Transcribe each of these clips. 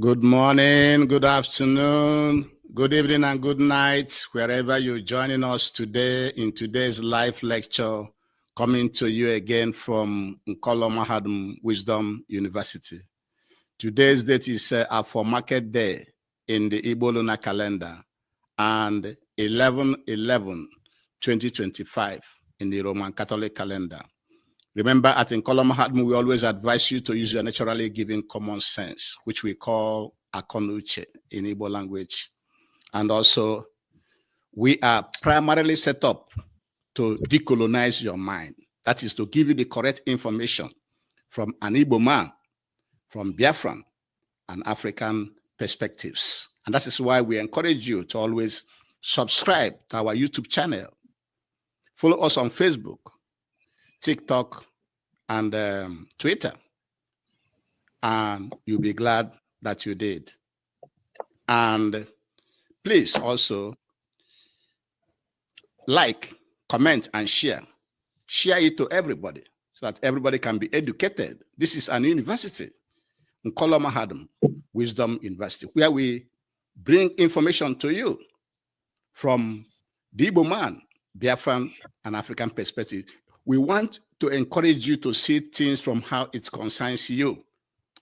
Good morning, good afternoon, good evening, and good night, wherever you're joining us today in today's live lecture, coming to you again from Nkolo Mahadum Wisdom University. Today's date is for Market Day in the Igbo lunar calendar and 11/11/2025 in the Roman Catholic calendar. Remember, at Nkolo Mahadum, we always advise you to use your naturally given common sense, which we call akonuche in Igbo language. And also, we are primarily set up to decolonize your mind. That is to give you the correct information from an Igbo man, from Biafran and African perspectives. And that is why we encourage you to always subscribe to our YouTube channel. Follow us on Facebook, TikTok, and Twitter, and you'll be glad that you did. And please also like, comment, and share. Share it to everybody so that everybody can be educated. This is an university, Nkolo Mahadum Wisdom University, where we bring information to you from the Igbo man, Biafran, and African perspective. We want to encourage you to see things from how it concerns you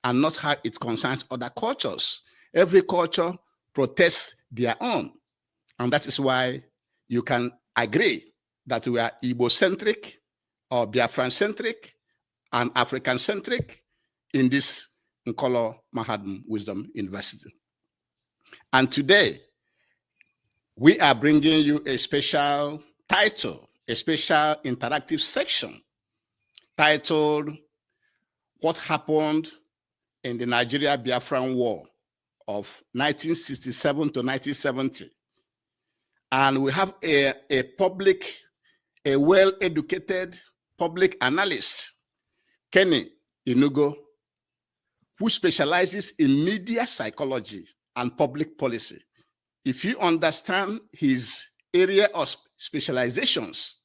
and not how it concerns other cultures. Every culture protests their own. And that is why you can agree that we are Igbo-centric or Biafran-centric and African-centric in this Nkolo Mahadum Wisdom University. And today, we are bringing you a special title, a special interactive section titled, What Happened in the Nigeria-Biafran War of 1967 to 1970. And we have a well-educated public analyst, Keny I'nugo, who specializes in media psychology and public policy. If you understand his area of specializations,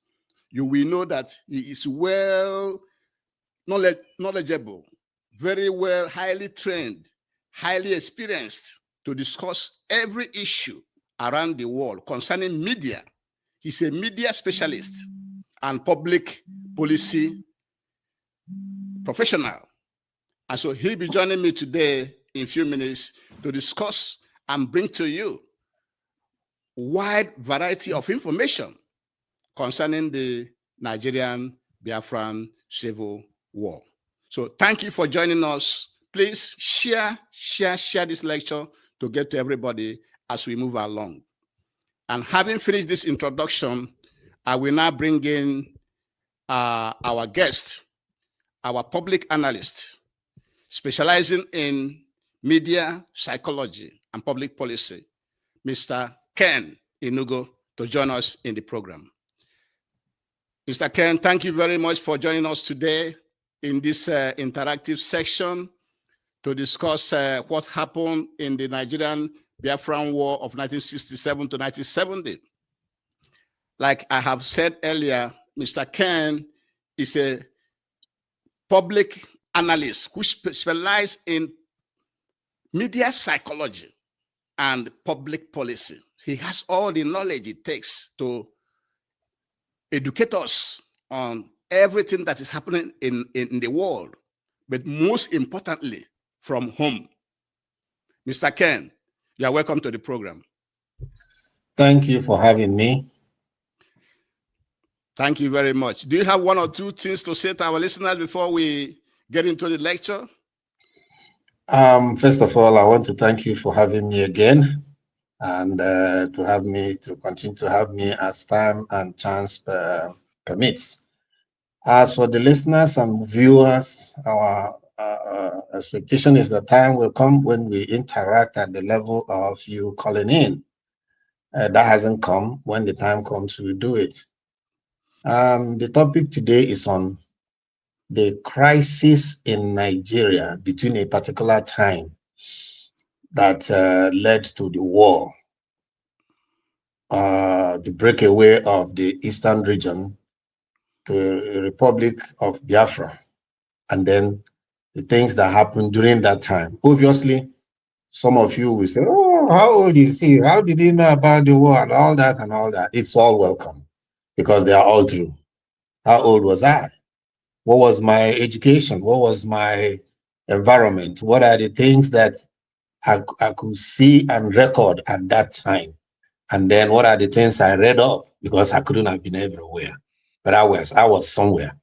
you will know that he is well knowledgeable, very well, highly trained, highly experienced to discuss every issue around the world concerning media. He's a media specialist and public policy professional. And so he'll be joining me today in a few minutes to discuss and bring to you a wide variety of information concerning the Nigerian-Biafran Civil War. So thank you for joining us. Please share this lecture to get to everybody as we move along. And having finished this introduction, I will now bring in our guest, our public analyst, specializing in media psychology and public policy, Mr. Keny I'nugo, to join us in the program. Mr. Keny, thank you very much for joining us today in this interactive section to discuss what happened in the Nigerian-Biafran War of 1967 to 1970. Like I have said earlier, Mr. Keny is a public analyst who specializes in media psychology and public policy. He has all the knowledge it takes to educate us on everything that is happening in the world, but most importantly, from home. Mr. Keny, you are welcome to the program. Thank you for having me. Thank you very much. Do you have one or two things to say to our listeners before we get into the lecture? First of all, I want to thank you for having me again and to continue to have me as time and chance permits. As for the listeners and viewers, our expectation is the time will come when we interact at the level of you calling in. That hasn't come. When the time comes, we'll do it. The topic today is on the crisis in Nigeria between a particular time that led to the war, the breakaway of the eastern region to the Republic of Biafra, and then the things that happened during that time. Obviously, Some of you will say, oh, how old is he? How did he know about the war and all that and all that? It's all welcome because they are all true. How old was I? What was my education? What was my environment? What are the things that I could see and record at that time? And then what are the things I read up? Because I couldn't have been everywhere, but I was somewhere.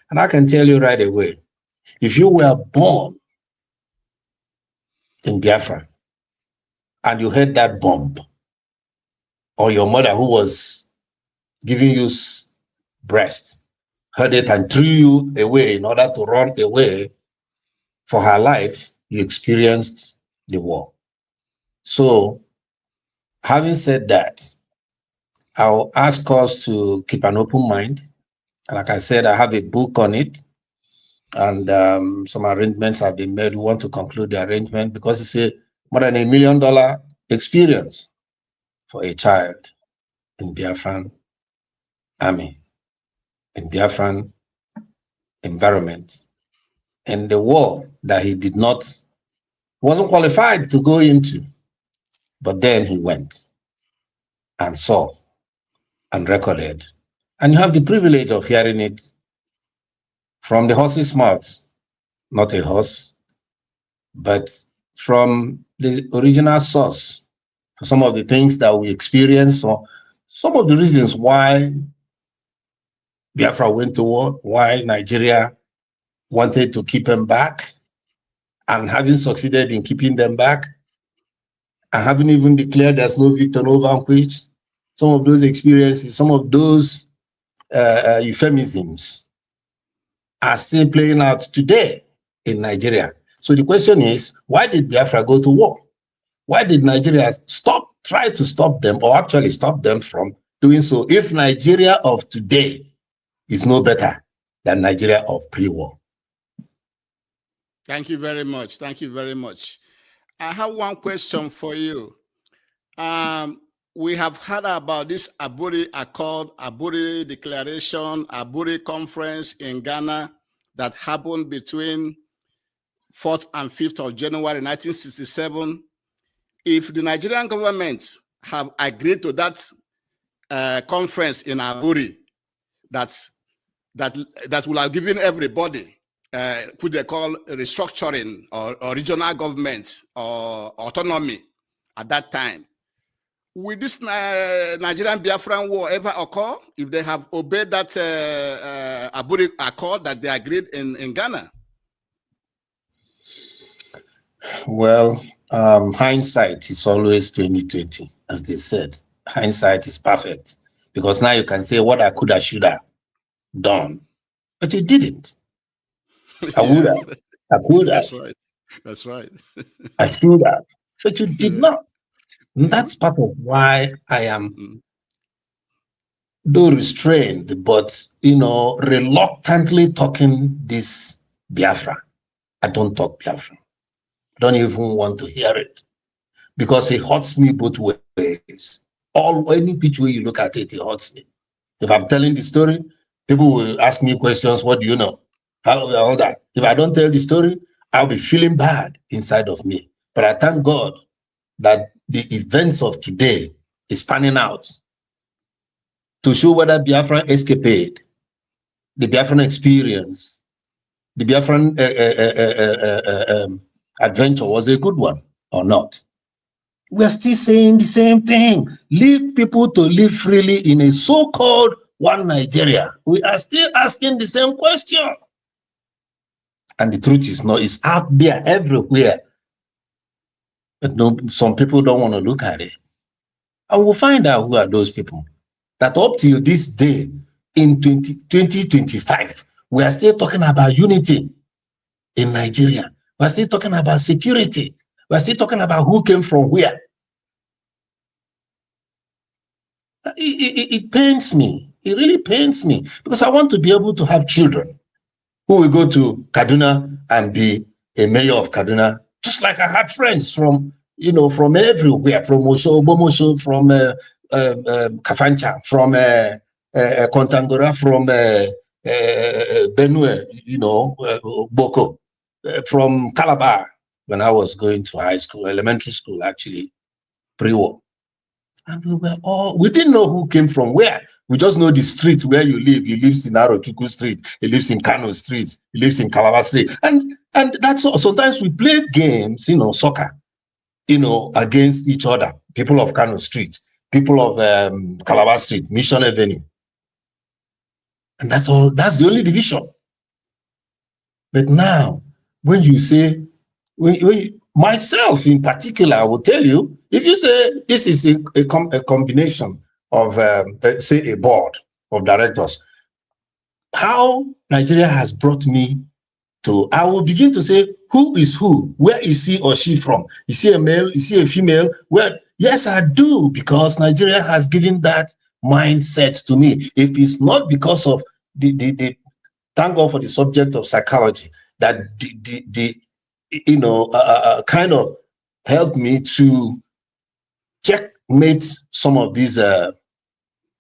And I can tell you right away, if you were born in Biafra and you heard that bomb, or your mother who was giving you breast heard it and threw you away in order to run away for her life, you experienced the war. So, having said that, I'll ask us to keep an open mind. And like I said, I have a book on it, and some arrangements have been made. We want to conclude the arrangement because it's a more than $1 million experience for a child in Biafran army, in Biafran environment, and the war that he wasn't qualified to go into, but then he went and saw and recorded. And you have the privilege of hearing it from the horse's mouth, not a horse, but from the original source for some of the things that we experience, or some of the reasons why Biafra went to war, why Nigeria wanted to keep them back, and having succeeded in keeping them back, and having even declared there's no victor, no vanquish. Some of those experiences, some of those euphemisms are still playing out today in Nigeria. So the question is, why did Biafra go to war? Why did Nigeria try to stop them, or actually stop them from doing so, if Nigeria of today is no better than Nigeria of pre-war? Thank you very much. Thank you very much. I have one question for you. We have heard about this Aburi Accord, Aburi Declaration, Aburi Conference in Ghana that happened between 4th and 5th of January 1967. If the Nigerian government have agreed to that conference in Aburi, that will have given everybody who they call restructuring or regional government or autonomy at that time, will this Nigerian-Biafran war ever occur if they have obeyed that Aburi Accord that they agreed in Ghana? Well, hindsight is always 20/20, as they said. Hindsight is perfect because now you can say what I could have, should have done, but you didn't. I would have. I could have. That's right. That's right. I should have, but you did not. And that's part of why I am, though restrained, but reluctantly talking this Biafra. I don't talk Biafra. I don't even want to hear it because it hurts me both ways. Any which way you look at it, it hurts me. If I'm telling the story, people will ask me questions. What do you know? All that. If I don't tell the story, I'll be feeling bad inside of me. But I thank God that the events of today is panning out to show whether Biafran escapade, the Biafran experience, the Biafran adventure was a good one or not. We're still saying the same thing. Leave people to live freely in a so-called one Nigeria. We are still asking the same question. And the truth is not, it's out there everywhere. But no, some people don't want to look at it. And we'll find out who are those people that up till this day in 2025, we are still talking about unity in Nigeria. We're still talking about security. We're still talking about who came from where. It pains me. It really pains me because I want to be able to have children who will go to Kaduna and be a mayor of Kaduna, just like I had friends from everywhere, from Bomosho, from Kafancha, from Kontangora, from Benue, Boko, from Calabar, when I was going to high school, elementary school, actually, pre-war. And we didn't know who came from where. We just know the street where you live. He lives in Arochukwu Street. He lives in Kano Street. He lives in Calabar Street. And that's all. Sometimes we played games, soccer, against each other. People of Kano Street, people of Calabar Street, Mission Avenue. And that's all. That's the only division. But now, when you say, myself in particular, I will tell you, if you say this is a combination of, say, a board of directors, how Nigeria has brought me to, I will begin to say, who is who? Where is he or she from? Is he a male? Is he a female? Well, yes, I do, because Nigeria has given that mindset to me. If it's not because of the thank God for the subject of psychology that kind of helped me to checkmate some of these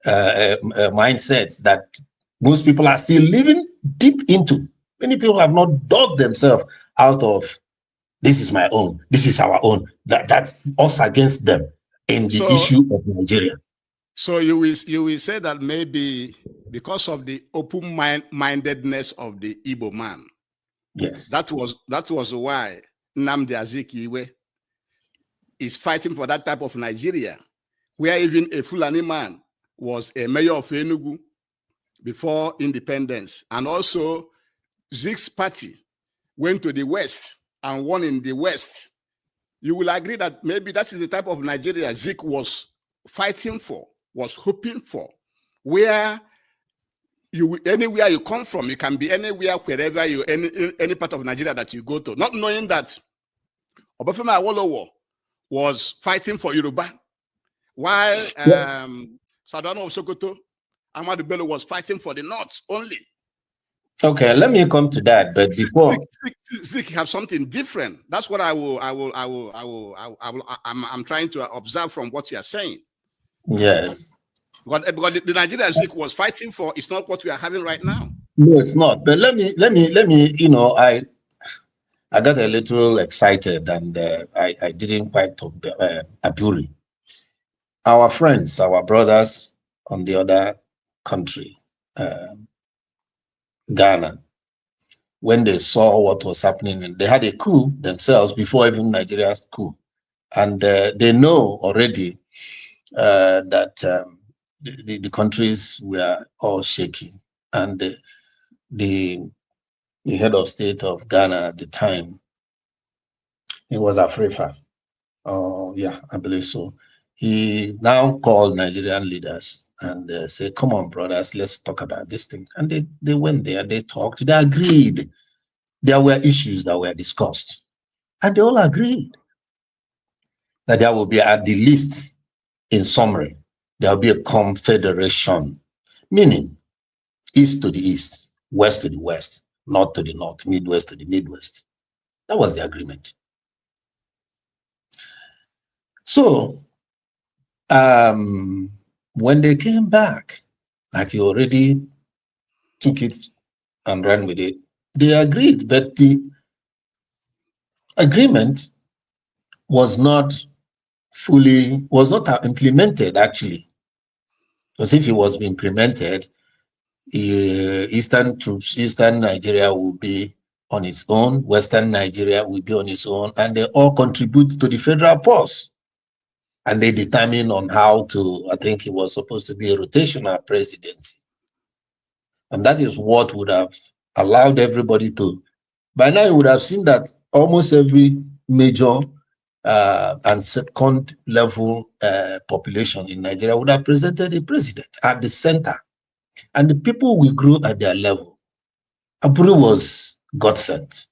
mindsets that most people are still living deep into. Many people have not dug themselves out of, this is my own, this is our own, that's us against them in the issue of Nigeria. So you will say that maybe because of the open-mindedness of the Igbo man, yes, that was why Nnamdi Azikiwe is fighting for that type of Nigeria, where even a Fulani man was a mayor of Enugu before independence, and also Zik's party went to the West and won in the West. You will agree that maybe that is the type of Nigeria Zik was fighting for, was hoping for, where anywhere you come from, you can be anywhere, wherever you, any part of Nigeria that you go to, not knowing that Obafemi Awolowo was fighting for Yoruba, while Sardauna of Sokoto, Ahmadu Bello, was fighting for the North only. Okay, let me come to that, but before Zik have something different. That's what I'm trying to observe from what you are saying. Yes. Because the Nigeria Zik was fighting for is not what we are having right now. No, it's not. But let me, I got a little excited, and I didn't quite talk Aburi. Our friends, our brothers on the other country, Ghana, when they saw what was happening, and they had a coup themselves before even Nigeria's coup, and they know already that the countries were all shaking, and the head of state of Ghana at the time, it was Afrifa. Oh, yeah, I believe so. He now called Nigerian leaders and said, come on, brothers, let's talk about this thing. And they went there, they talked, they agreed. There were issues that were discussed. And they all agreed that there will be, at the least, in summary, there will be a confederation, meaning east to the east, west to the west, north to the north, midwest to the midwest. That was the agreement. So, when they came back, like you already took it and ran with it, they agreed, but the agreement was not implemented, actually. Because if it was implemented, Eastern Nigeria will be on its own, Western Nigeria will be on its own, and they all contribute to the federal purse. And they determine on how to, I think it was supposed to be a rotational presidency. And that is what would have allowed everybody to, by now you would have seen that almost every major and second level population in Nigeria would have presented a president at the center. And the people will grow at their level. Aburi was God sent.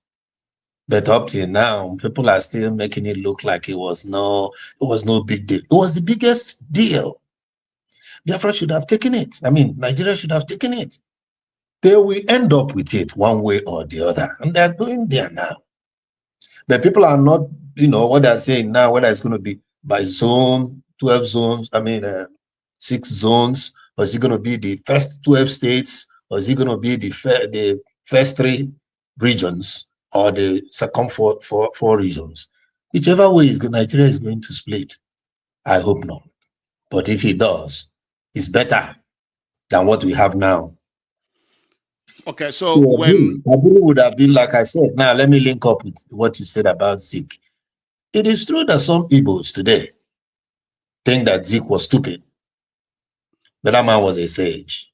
But up till now, people are still making it look like it was no big deal. It was the biggest deal. Biafra should have taken it. I mean, Nigeria should have taken it. They will end up with it one way or the other. And they're going there now. But people are not, what they're saying now, whether it's going to be by zone, 12 zones, 6 zones, or is it going to be the first 12 states, or is it going to be the first 3 regions? or the second four regions. Whichever way Nigeria is going to split, I hope not. But if it does, it's better than what we have now. Okay, so when Aburi would have been, like I said, now let me link up with what you said about Zeke. It is true that some Igbos today think that Zeke was stupid, but that man was a sage.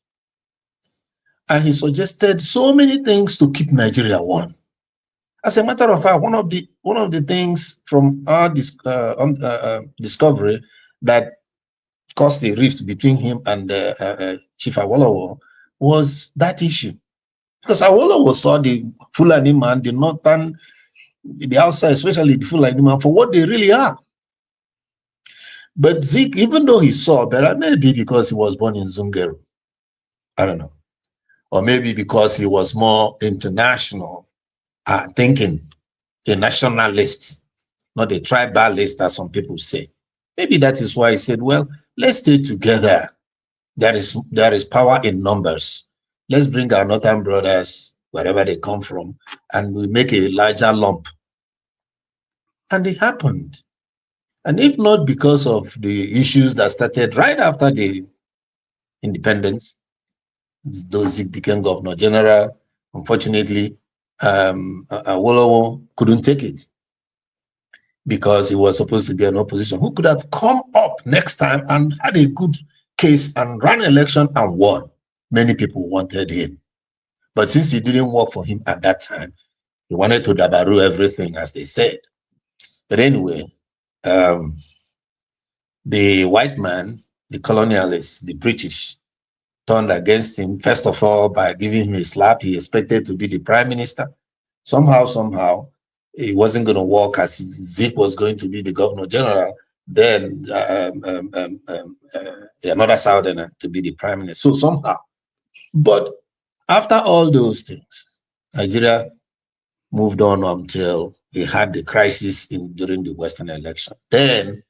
And he suggested so many things to keep Nigeria one. As a matter of fact, one of the things from our discovery that caused a rift between him and Chief Awolowo was that issue. Because Awolowo saw the Fulani man, the northern, the outside, especially the Fulani man, for what they really are. But Zeke, even though he saw better, maybe because he was born in Zungeru, I don't know. Or maybe because he was more international thinking, a nationalist, not a tribalist, as some people say. Maybe that is why he said, well, let's stay together. There is power in numbers. Let's bring our northern brothers, wherever they come from, and we make a larger lump. And it happened. And if not because of the issues that started right after the independence, those became governor general, unfortunately, Awolowo couldn't take it because he was supposed to be an opposition who could have come up next time and had a good case and ran an election and won. Many people wanted him. But since it didn't work for him at that time, he wanted to dabaru everything, as they said. But anyway, the white man, the colonialists, the British, turned against him, first of all, by giving him a slap. He expected to be the prime minister. Somehow, it wasn't going to work as Zeke was going to be the governor general, then another southerner to be the prime minister. So somehow. But after all those things, Nigeria moved on until we had the crisis during the Western election. Then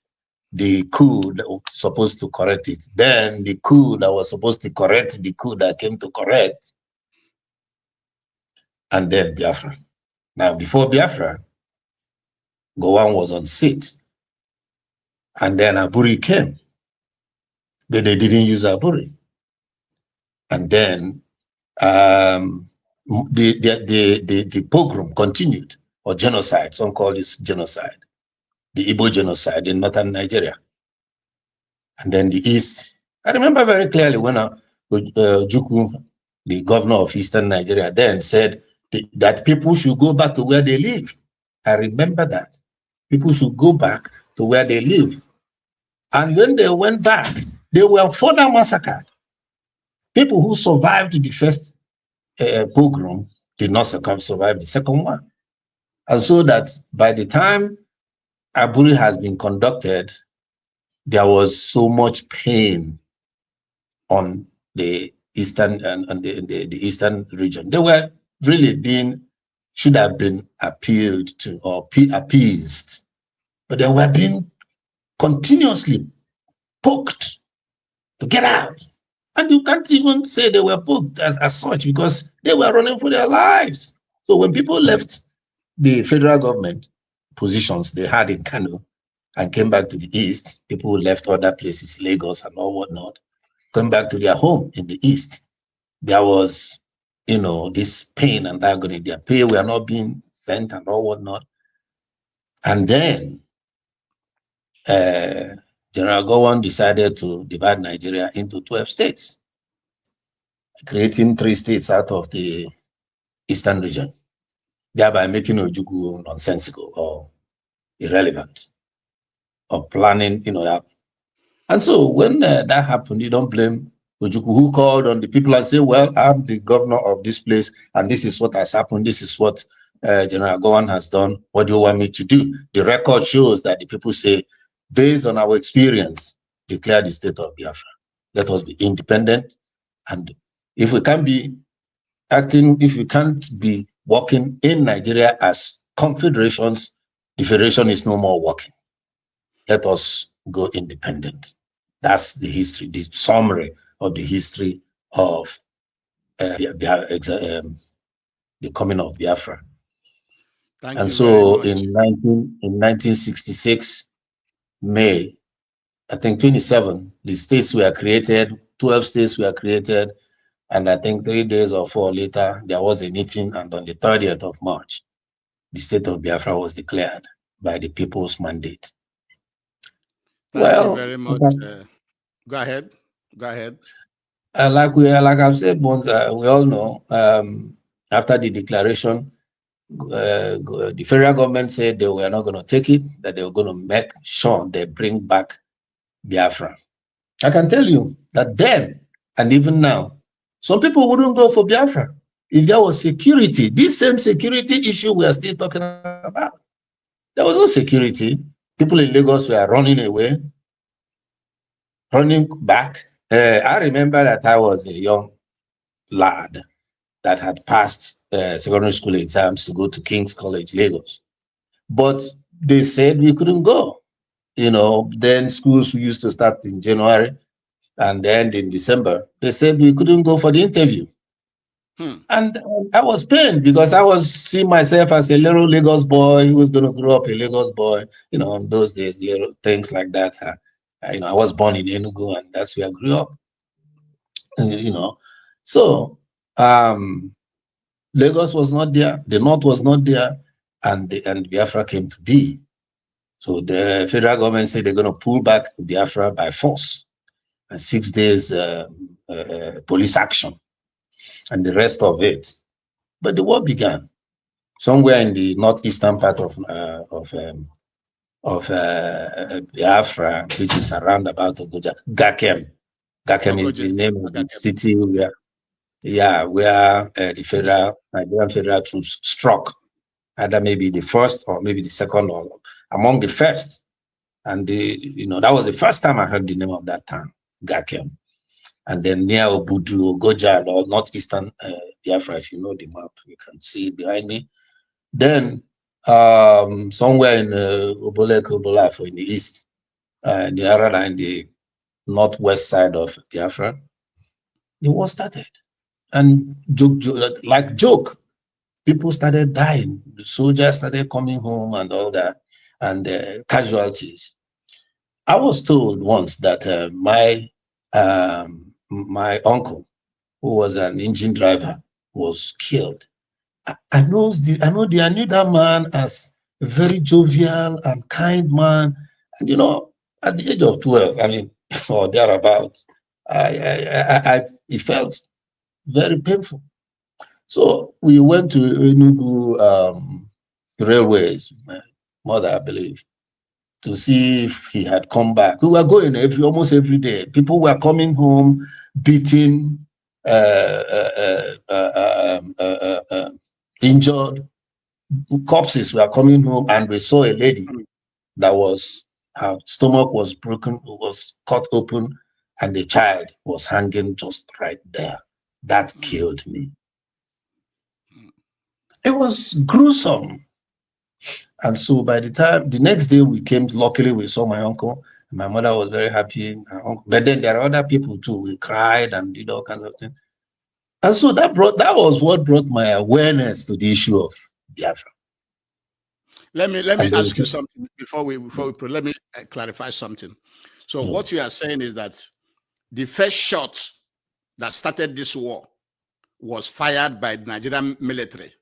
the coup that was supposed to correct it. Then the coup that was supposed to correct the coup that came to correct. And then Biafra. Now, before Biafra, Gowon was on seat. And then Aburi came. But they didn't use Aburi. And then the pogrom continued, or genocide. Some call this genocide. The Igbo genocide in northern Nigeria. And then the East. I remember very clearly when Juku, the governor of Eastern Nigeria, then said that people should go back to where they live. I remember that. People should go back to where they live. And when they went back, they were further massacred. People who survived the first pogrom did not survive the second one. And so that by the time Aburi has been conducted, there was so much pain on the eastern and the eastern region. They were really should have been appealed to or appeased, but they were being continuously poked to get out. And you can't even say they were poked as such because they were running for their lives. So when people left the federal government positions they had in Kano and came back to the east, people who left other places, Lagos and all whatnot, came back to their home in the east. There was, this pain and agony. Their pay were not being sent and all whatnot. And then General Gowon decided to divide Nigeria into 12 states, creating 3 states out of the eastern region, thereby making Ojukwu nonsensical or irrelevant, or planning, And so when that happened, you don't blame Ojukwu, who called on the people and said, well, I'm the governor of this place, and this is what has happened. This is what General Gowon has done. What do you want me to do? The record shows that the people say, based on our experience, declare the state of Biafra. Let us be independent. And if we can't be working in Nigeria as confederations, the federation is no more working. Let us go independent. That's the history, the summary of the history of the coming of Biafra. Thank And you very so much. in 1966, May, I think 27, the states were created, 12 states were created, and I think 3 days or 4 later, there was a meeting, and on the 30th of March, the state of Biafra was declared by the people's mandate. Thank you very much. Go ahead. Go ahead. Like I've said once, we all know, after the declaration, the federal government said they were not going to take it, that they were going to make sure they bring back Biafra. I can tell you that then and even now, some people wouldn't go for Biafra if there was security. This same security issue we are still talking about. There was no security. People in Lagos were running away, running back. I remember that I was a young lad that had passed secondary school exams to go to King's College, Lagos. But they said we couldn't go. Then schools used to start in January and end in December. They said we couldn't go for the interview. And I was pained because I was seeing myself as a little Lagos boy who was going to grow up a Lagos boy. In those days, little things like that. I was born in Enugu, and that's where I grew up. So Lagos was not there, the North was not there, and Biafra came to be. So the federal government said they're going to pull back Biafra by force, and 6 days police action, and the rest of it. But the war began somewhere in the northeastern part of Biafra, which is around about Ogoja. Gakem is the name of the city where the Nigerian federal troops struck, either maybe the first or maybe the second or among the first. And that was the first time I heard the name of that town, Gakem. And then near Obudu, Ogoja, or northeastern Biafra, if you know the map, you can see it behind me. Then somewhere in Obolako in the east, in the northwest side of Biafra, the war started. And joke, people started dying. The soldiers started coming home and all that, and casualties. I was told once that my uncle, who was an engine driver, was killed. I knew that man as a very jovial and kind man. And at the age of 12, or thereabouts, it felt very painful. So we went to Enugu railways, my mother, I believe, to see if he had come back. We were going almost every day. People were coming home, beaten, injured. Corpses were coming home, and we saw a lady that her stomach was broken, was cut open, and the child was hanging just right there. That killed me. It was gruesome. And so by the next day we came, luckily we saw my uncle. My mother was very happy. But then there are other people too. We cried and did all kinds of things. And so that was what brought my awareness to the issue of Biafra. Let me ask you something before we let me clarify something. So what you are saying is that the first shot that started this war was fired by the Nigerian military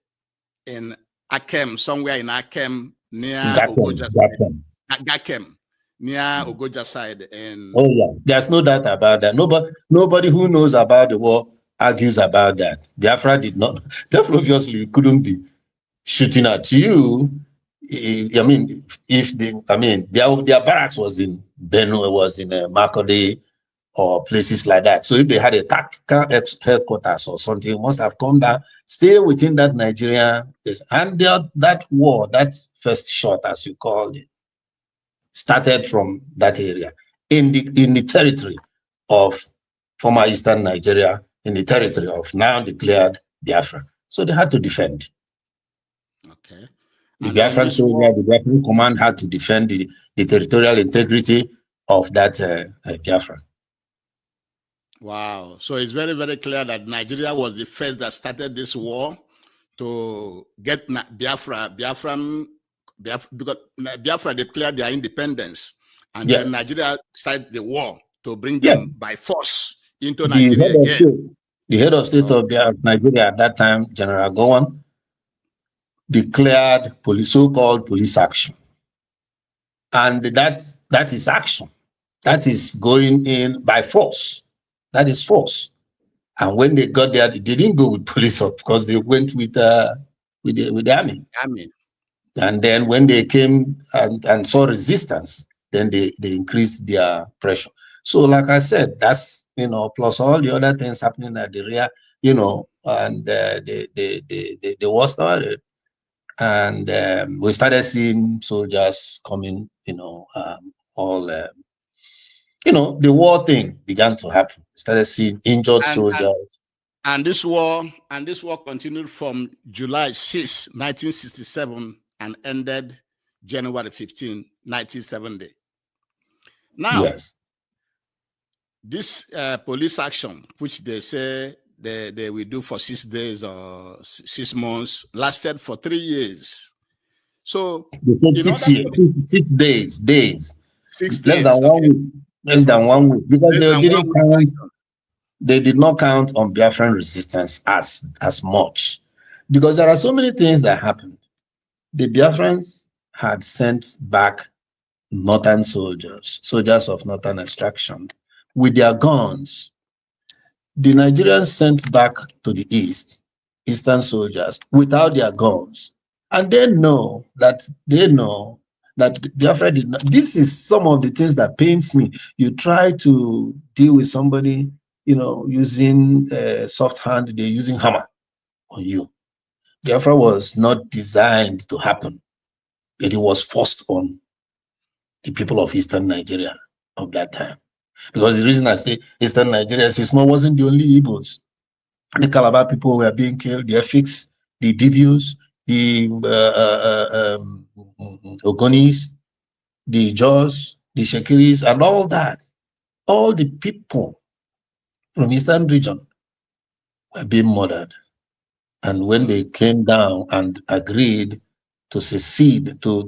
in Akem, somewhere in Akem near Ogoja side. Gakem, near Ogoja side. And oh yeah, there's no doubt about that. Nobody who knows about the war argues about that. Biafra did not. Biafra obviously couldn't be shooting at you. Their barracks was in Benue, was in Makurdi, or places like that. So if they had a tactical headquarters or something, must have come down, stay within that Nigerian place. And that war, that first shot, as you called it, started from that area in the territory of former Eastern Nigeria, in the territory of now declared Biafra. So they had to defend. Okay. The Biafran command had to defend the territorial integrity of that Biafra. Wow. So it's very, very clear that Nigeria was the first that started this war to get Biafra, because Biafra declared their independence, and Yes. then Nigeria started the war to bring Yes. them by force into Nigeria again. The head of state of Nigeria at that time, General Gowon, declared so-called police action. And that is action. That is going in by force. That is force. And when they got there, they didn't go with police, of course, they went with the army. And then when they came and saw resistance, then they increased their pressure. So like I said, that's, plus all the other things happening at the rear, and the war started. And we started seeing soldiers coming, all, the war thing began to happen. We started seeing injured soldiers. And this war continued from July 6, 1967, and ended January 15, 1970. Now, yes. This police action, which they say they will do for 6 days or 6 months, lasted for 3 years. So, 6 days. 6 days. Less than 1 week. Less than 1 week. Because they did not count on Biafran resistance as much. Because there are so many things that happened. The Biafrans had sent back northern soldiers of northern extraction, with their guns. The Nigerians sent back to the eastern soldiers without their guns. And they know that Biafra did not. This is some of the things that pains me. You try to deal with somebody, using soft hand, they're using hammer on you. Biafra was not designed to happen, but it was forced on the people of Eastern Nigeria of that time. Because the reason I say Eastern Nigeria is wasn't the only Igbos. The Calabar people were being killed, the Efiks, the Bibios, the Ogonis, the Jaws, the Shekiris, and all that. All the people from Eastern region were being murdered. And when they came down and agreed to secede, to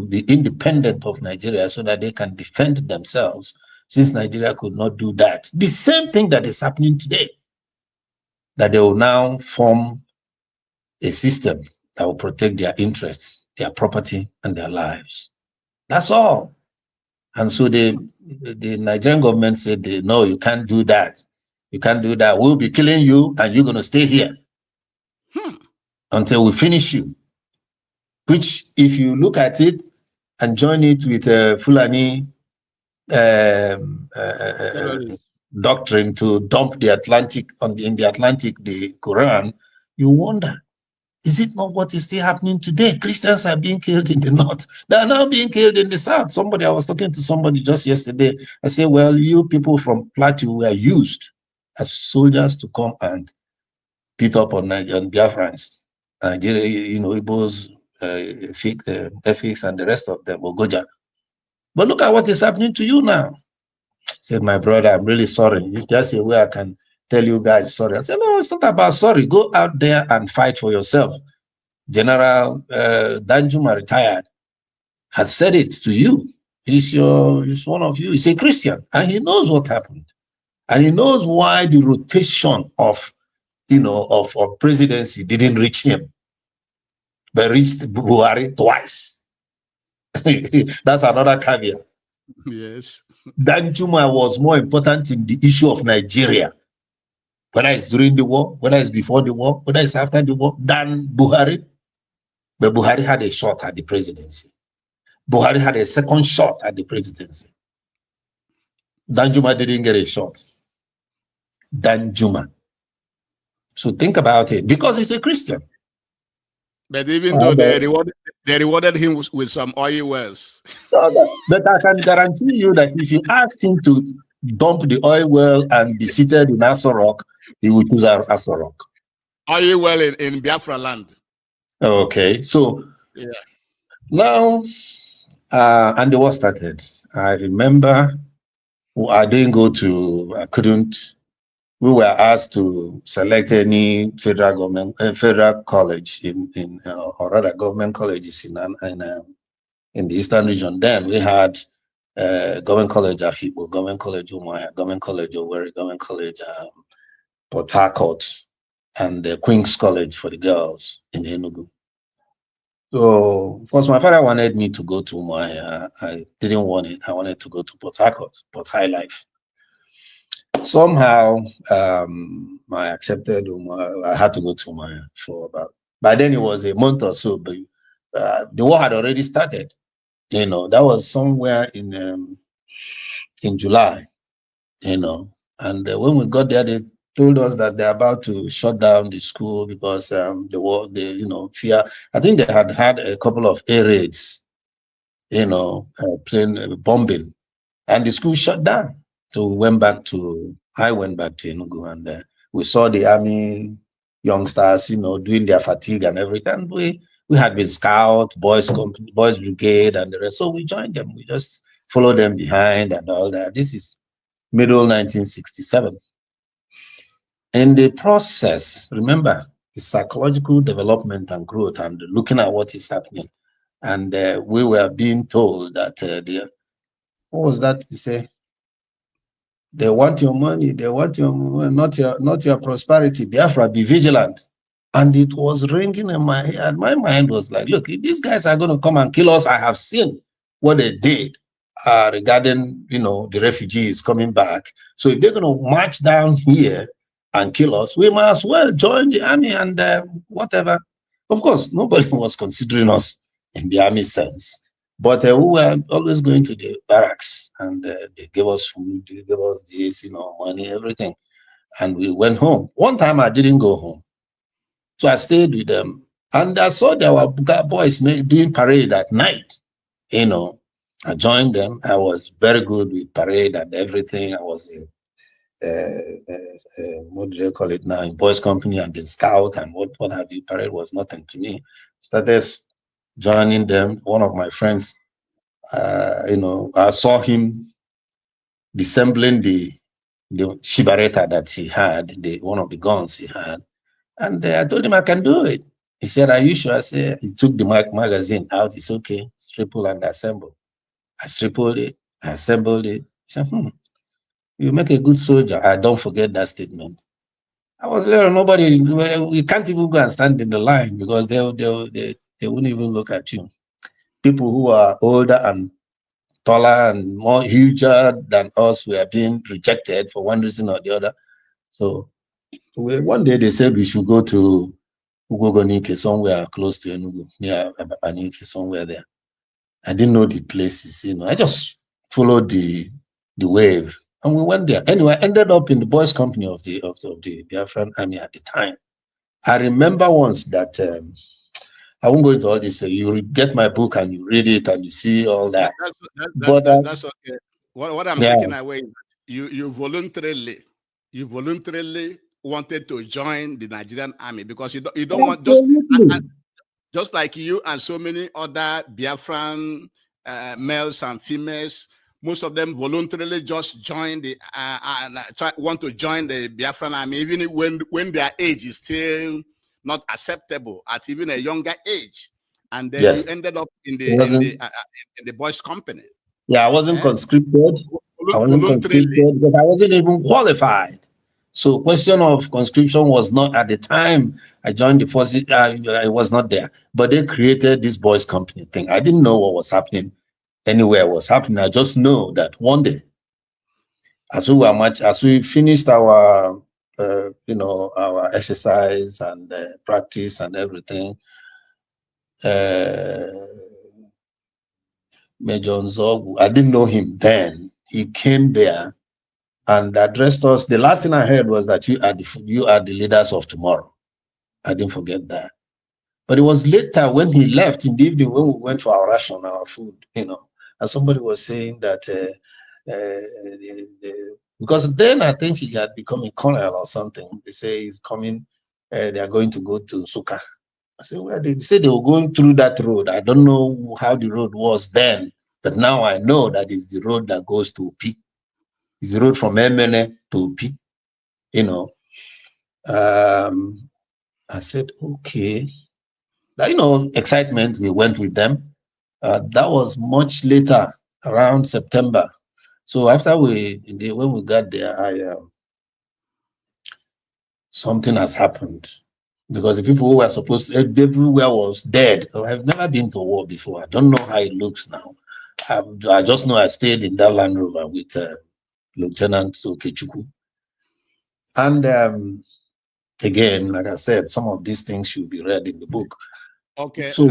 be independent of Nigeria so that they can defend themselves, since Nigeria could not do that. The same thing that is happening today, that they will now form a system that will protect their interests, their property, and their lives. That's all. And so the Nigerian government said, no, you can't do that. You can't do that. We'll be killing you and you're going to stay here until we finish you. Which, if you look at it and join it with Fulani doctrine to dump the Atlantic in the Atlantic, the Quran, you wonder, is it not what is still happening today? Christians are being killed in the north. They are now being killed in the south. I was talking to somebody just yesterday. I said, well, you people from Plateau were used as soldiers to come and beat up on Biafrans, Nigeria, Igbos, Efiks, and the rest of them, Ogoja. But look at what is happening to you now. I said, my brother, I'm really sorry. If there's a way I can tell you guys sorry. I said, no, it's not about sorry. Go out there and fight for yourself. General Danjuma, retired, has said it to you. He's one of you. He's a Christian, and he knows what happened. And he knows why the rotation of presidency didn't reach him, but reached Buhari twice. That's another caveat. Yes. Danjuma was more important in the issue of Nigeria, whether it's during the war, whether it's before the war, whether it's after the war, than Buhari. But Buhari had a shot at the presidency. Buhari had a second shot at the presidency. Danjuma didn't get a shot. Danjuma. So think about it, because he's a Christian. But even though they rewarded him with some oil wells. But I can guarantee you that if you asked him to dump the oil well and be seated in Aso Rock, he would choose Aso Rock. Oil well in Biafra land. Okay, so yeah. Now, and the war started. I remember I couldn't we were asked to select any federal government, federal college or rather government colleges in the Eastern region. Then we had Government College Afibo, Government College Umuahia, Government College Owerri, Government College Port Harcourt, and the Queen's College for the girls in Enugu. So, of course, my father wanted me to go to Umuahia. I didn't want it. I wanted to go to Port Harcourt, Port High Life. Somehow, I accepted Umuahia. I had to go to Umuahia for about, by then it was a month or so, but the war had already started. You know, that was somewhere in July, you know, and when we got there, they told us that they're about to shut down the school because the war, fear. I think they had had a couple of air raids, plane bombing, and the school shut down. So I went back to Enugu, and we saw the army youngsters, doing their fatigue and everything. We had been scout, boys brigade, and the rest. So we joined them. We just followed them behind and all that. This is middle 1967. In the process, remember, the psychological development and growth and looking at what is happening. And we were being told that what was that to say? They want your money. They want your money, not your prosperity. Biafra, be vigilant. And it was ringing in my head. My mind was like, look, if these guys are going to come and kill us, I have seen what they did regarding, the refugees coming back. So if they're going to march down here and kill us, we might as well join the army and whatever. Of course, nobody was considering us in the army sense. But we were always going to the barracks, and they gave us food, they gave us this, money, everything. And we went home. One time I didn't go home. So I stayed with them. And I saw there were boys doing parade at night. I joined them. I was very good with parade and everything. I was what do they call it now, in boys company and in scout and what have you. Parade was nothing to me. Started joining them. One of my friends, I saw him dissembling the shibareta that he had, one of the guns he had, and I told him I can do it. He said, "Are you sure?" I said, he took the magazine out. It's okay, triple and assemble. I tripled it, I assembled it. He said, you make a good soldier. I don't forget that statement. I was there, nobody, we can't even go and stand in the line because they wouldn't even look at you. People who are older and taller and more huger than us were being rejected for one reason or the other. So one day they said we should go to Ugogonike, somewhere close to Enugu, near Abanike, somewhere there. I didn't know the places, I just followed the wave and we went there. Anyway, I ended up in the boys' company of the Biafran army at the time. I remember once that I won't go into all this. You get my book and you read it and you see all that. That's okay. What I'm taking away is you voluntarily wanted to join the Nigerian army because you don't want just like you and so many other Biafran males and females. Most of them voluntarily just join want to join the Biafran army, even when their age is still not acceptable at even a younger age. And then you ended up in the boys' company. Yeah, I wasn't conscripted. I wasn't conscripted, but I wasn't even qualified. So question of conscription was not at the time I joined the forces. I was not there, but they created this boys' company thing. I didn't know what was happening anywhere was happening. I just know that one day, as we finished our our exercise and practice and everything, Major Nzogu, I didn't know him then. He came there and addressed us. The last thing I heard was that you are the leaders of tomorrow. I didn't forget that. But it was later when he left in the evening when we went for our ration, our food, and somebody was saying that because then I think he had become a colonel or something. They say he's coming, they are going to go to Suka. I said, well, they said they were going through that road. I don't know how the road was then, but now I know that it's the road that goes to P. It's the road from Emene to P. you know. I said, okay. Excitement, we went with them. That was much later, around September. So after when we got there, something has happened because the people who were supposed to, everywhere was dead. I've never been to war before. I don't know how it looks now. I just know I stayed in that Land Rover with Lieutenant Okechukwu. And again, like I said, some of these things should be read in the book. Okay, So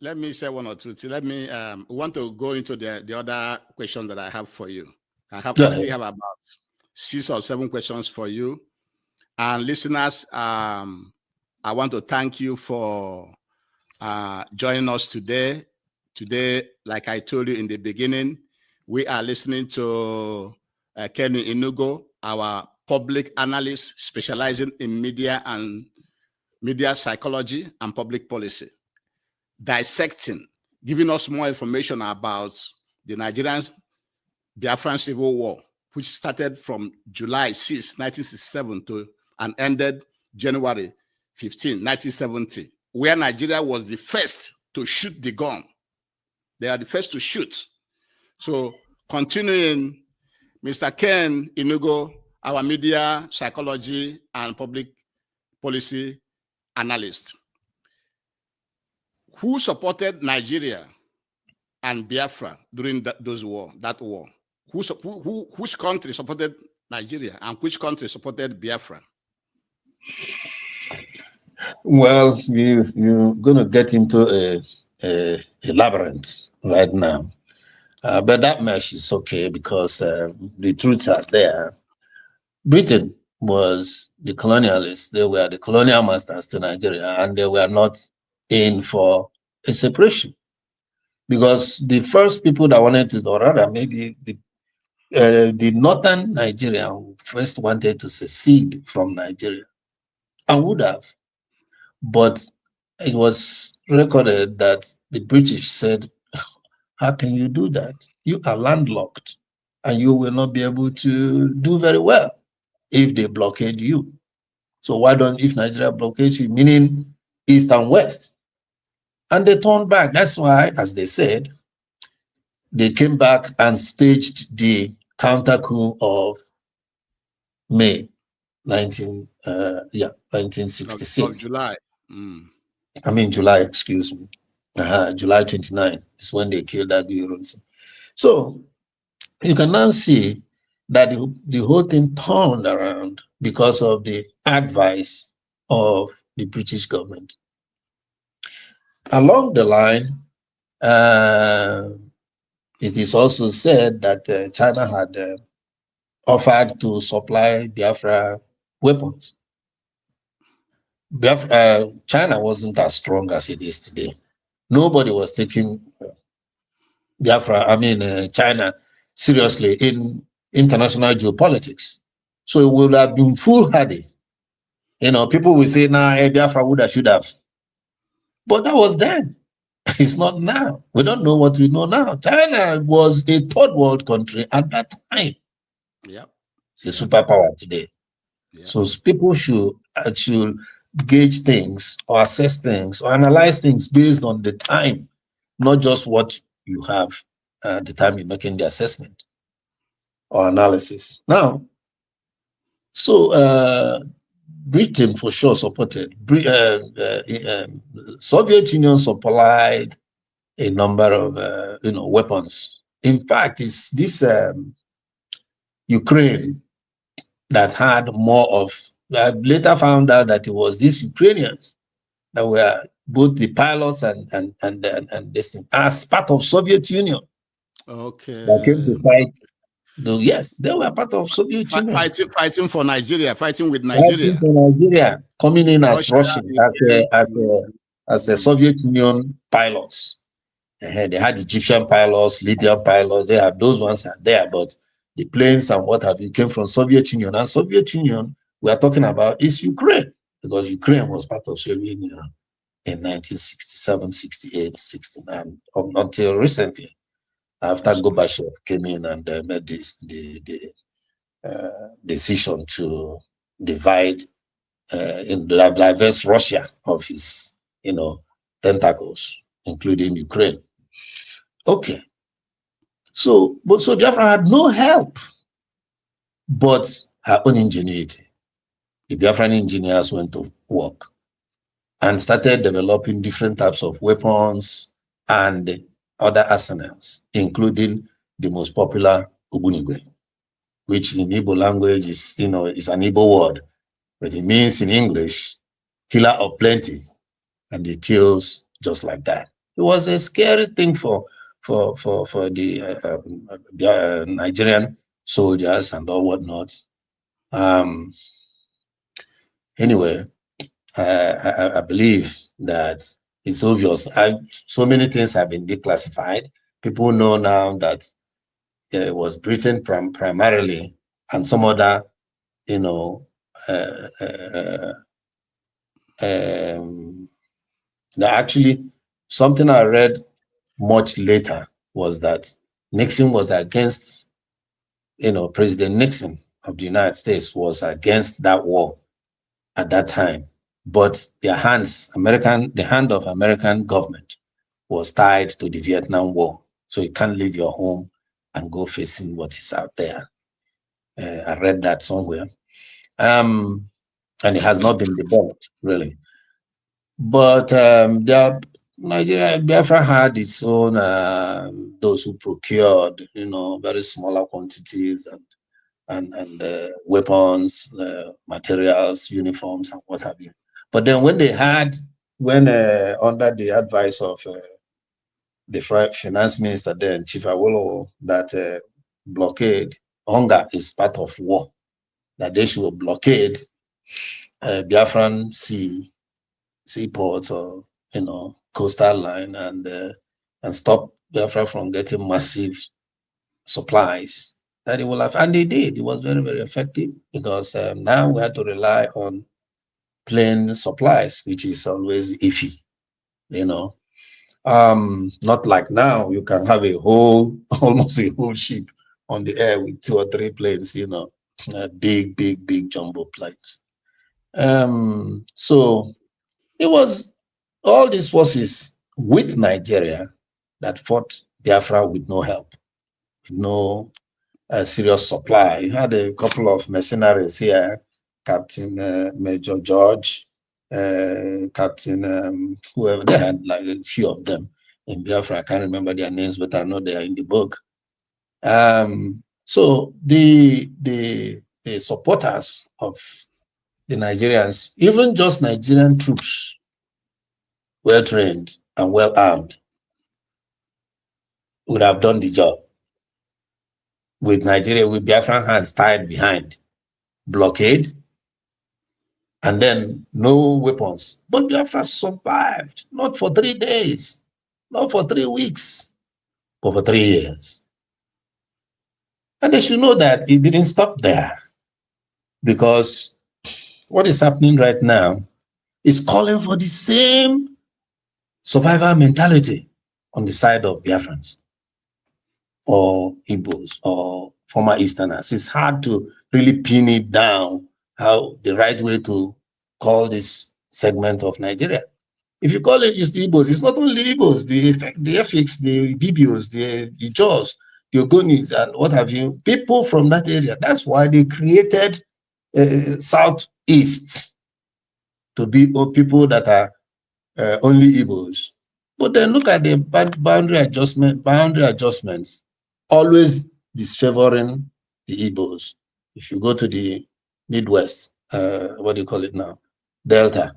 let me say one or two things. Let me want to go into the other question that I have for you. I still have about 6 or 7 questions for you. And listeners, I want to thank you for joining us today. Today, like I told you in the beginning, we are listening to Keny I'nugo, our public analyst specializing in media psychology and public policy, dissecting, giving us more information about the Nigeria-Biafran Civil War, which started from July 6, 1967 and ended January 15, 1970, where Nigeria was the first to shoot the gun. They are the first to shoot. So continuing, Mr. Keny I'nugo, our media psychology and public policy analyst, who supported Nigeria and Biafra during that war? Which country supported Nigeria and which country supported Biafra? Well, you're going to get into a labyrinth right now. But that mesh is okay because the truths are there. Britain was the colonialists. They were the colonial masters to Nigeria, and they were not in for a separation. Because the first people that wanted to, or rather maybe the northern Nigeria first wanted to secede from Nigeria and would have. But it was recorded that the British said, how can you do that? You are landlocked and you will not be able to do very well if they blockade you. So why don't, if Nigeria blockades you, meaning east and west? And they turned back. That's why, as they said, they came back and staged the counter coup of May 1966. Of July. I mean, July, excuse me. July 29 is when they killed that Buronsi. So you can now see that the whole thing turned around because of the advice of the British government. Along the line, it is also said that China had offered to supply Biafra weapons. China wasn't as strong as it is today. Nobody was taking China seriously in international geopolitics. So it would have been foolhardy. People will say, nah, Biafra would have, should have. But that was then. It's not now. We don't know what we know now. China was a third world country at that time. Yep. It's a superpower today. Yep. So people should gauge things or assess things or analyze things based on the time, not just what you have at the time you're making the assessment or analysis. Now, so Britain for sure supported. Soviet Union supplied a number of weapons. In fact, it's this Ukraine that had more of. I later found out that it was these Ukrainians that were both the pilots and this thing as part of Soviet Union. Okay. That came to fight. Yes, they were part of Soviet Union. Fighting for Nigeria, fighting with Nigeria. Fighting for Nigeria, coming in as Russian, as a Soviet Union pilots. They had Egyptian pilots, Libyan pilots. They have those ones are there, but the planes and what have you came from Soviet Union. And Soviet Union we are talking about is Ukraine, because Ukraine was part of Soviet Union in 1967, 68, 69, until recently, after Gorbachev came in and made decision to divide in diverse Russia of his, tentacles, including Ukraine. Okay. So Biafra had no help but her own ingenuity. The Biafran engineers went to work and started developing different types of weapons and other arsenals, including the most popular Ogbunigwe, which in Igbo language is an Igbo word, but it means in English, killer of plenty, and it kills just like that. It was a scary thing for the Nigerian soldiers and all whatnot. Anyway, I believe that it's obvious. So many things have been declassified. People know now that it was Britain primarily and some other, actually, something I read much later was that Nixon was against, President Nixon of the United States was against that war at that time. But the hand of American government was tied to the Vietnam War. So you can't leave your home and go facing what is out there. I read that somewhere. And it has not been developed, really. But Nigeria-Biafra had its own, those who procured, very smaller quantities and weapons, materials, uniforms, and what have you. But then when under the advice of the finance minister then, Chief Awolowo, that blockade, hunger is part of war, that they should blockade Biafran seaports or coastal line and stop Biafra from getting massive supplies. That it will have, and they did. It was very, very effective because now we have to rely on plain supplies, which is always iffy, not like now. You can have almost a whole ship on the air with 2 or 3 planes, big jumbo planes. So it was all these forces with Nigeria that fought Biafra with no help, no serious supply. You had a couple of mercenaries here, Captain Major George, Captain whoever. They had like a few of them in Biafra. I can't remember their names, but I know they are in the book. So the supporters of the Nigerians, even just Nigerian troops, well trained and well armed, would have done the job. With Nigeria, with Biafran hands tied behind, blockade, and then no weapons. But Biafra survived, not for 3 days, not for 3 weeks, but for 3 years. And they should know that it didn't stop there, because what is happening right now is calling for the same survival mentality on the side of Biafrans or Igbos or former Easterners. It's hard to really pin it down how the right way to call this segment of Nigeria. If you call it just Igbos, it's not only Igbos, the FX, the BBOs, the Jaws, the Ogonis, and what have you, people from that area. That's why they created Southeast to be people that are only Igbos. But then look at the boundary adjustments, always disfavoring the Igbos. If you go to the Midwest, what do you call it now? Delta.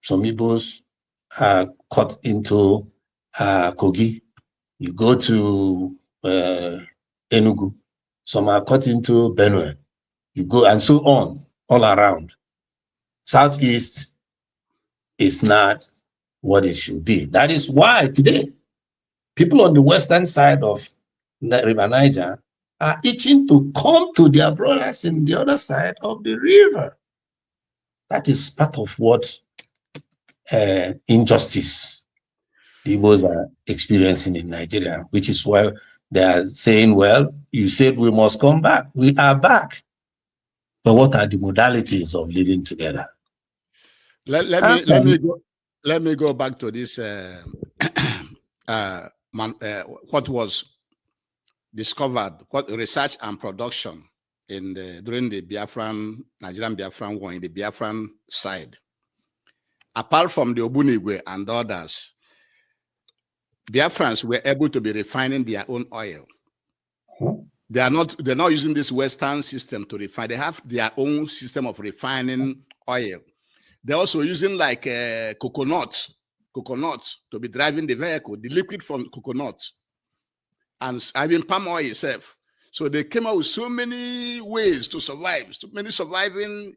Some Igbos are cut into Kogi. You go to Enugu, some are cut into Benue. You go and so on, all around. Southeast is not what it should be. That is why today, people on the western side of River Niger are itching to come to their brothers in the other side of the river. That is part of what injustice the Igbos are experiencing in Nigeria, which is why They are saying, well, you said we must come back. We are back. But what are the modalities of living together? Let me go back to this what was discovered, what research and production in during the Nigerian-Biafran war in the Biafran side. Apart from the Ogbunigwe and others, Biafrans were able to be refining their own oil. They're not using this Western system to refine. They have their own system of refining oil. They're also using like coconut to be driving the vehicle, the liquid from coconut, and having palm oil itself. So they came out with so many ways to survive, so many surviving,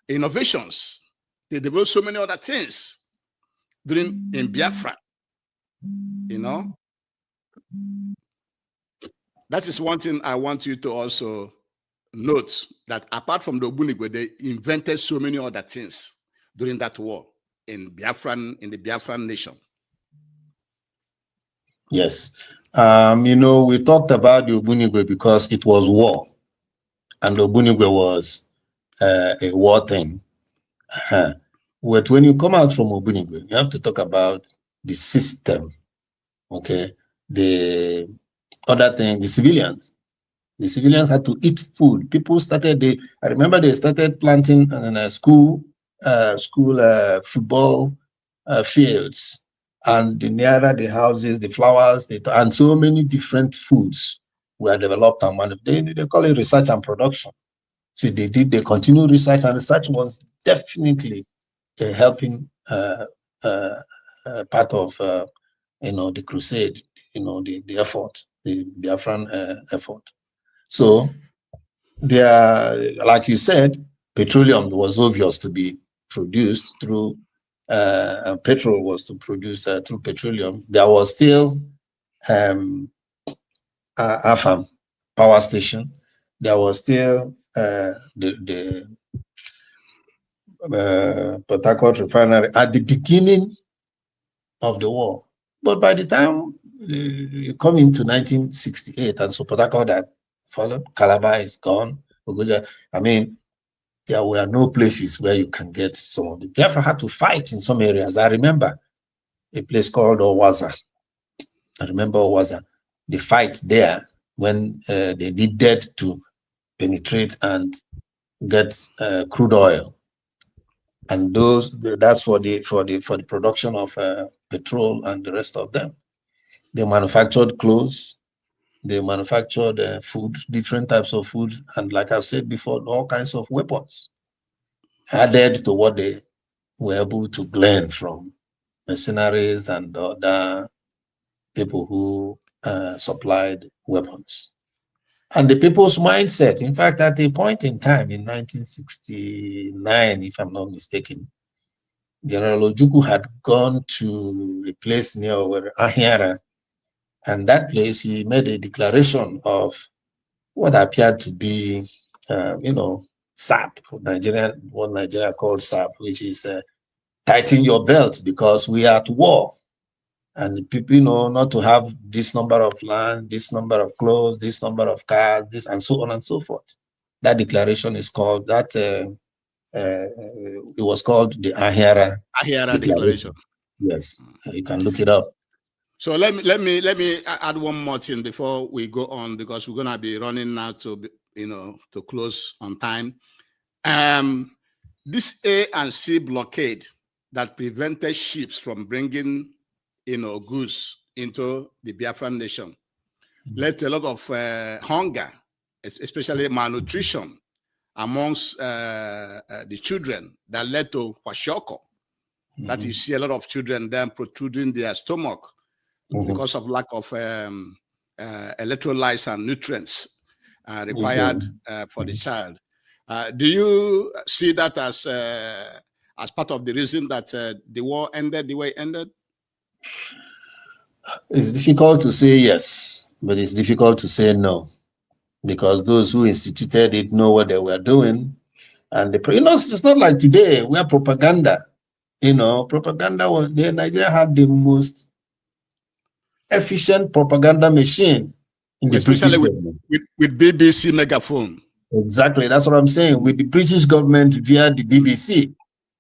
innovations. They developed so many other things in Biafra. That is one thing I want you to also note, that apart from the Ogbunigwe, they invented so many other things during that war in the Biafran nation. Yes. We talked about the Ogbunigwe because it was war, and the Ogbunigwe was a war thing. But when you come out from Ogbunigwe, you have to talk about the system, okay? The other thing, the civilians. The civilians had to eat food. People started, I remember they started planting school football fields, and nearer the houses, the flowers, and so many different foods were developed and they call it research and production. So they continued research, and research was definitely a helping part of the crusade, the effort, the Biafran effort. So there, like you said, petroleum was obvious to be produced through petrol was to produce through petroleum. There was still AFAM power station. There was still the Port Harcourt refinery at the beginning of the war. But by the time you come into 1968, and so Port Harcourt had fallen, Calabar is gone, Ogoja, there were no places where you can get some of the. Biafra had to fight in some areas. I remember a place called Owaza. I remember Owaza. The fight there when they needed to penetrate and get crude oil, and that's for the production of petrol and the rest of them. They manufactured clothes. They manufactured food, different types of food, and like I've said before, all kinds of weapons added to what they were able to glean from mercenaries and other people who supplied weapons. And the people's mindset, in fact, at a point in time in 1969, if I'm not mistaken, General Ojukwu had gone to a place near Ahiara, and that place he made a declaration of what appeared to be, SAP, what Nigeria called SAP, which is tighten your belt because we are at war. And people, not to have this number of land, this number of clothes, this number of cars, this, and so on and so forth. That declaration is called, it was called the Ahiara Declaration. Yes, you can look it up. So let me add one more thing before we go on, because we're gonna be running now to close on time. This A and C blockade that prevented ships from bringing goods into the Biafran nation led to a lot of hunger, especially malnutrition amongst the children, that led to Kwashiorkor. That you see a lot of children then protruding their stomach because of lack of electrolytes and nutrients required for the child. Do you see that as part of the reason that the war ended the way it ended? It's difficult to say yes, but it's difficult to say no, because those who instituted it know what they were doing. And it's not like today where propaganda, propaganda was there. Nigeria had the most efficient propaganda machine in the especially British government. With BBC megaphone. Exactly, that's what I'm saying. With the British government via the BBC.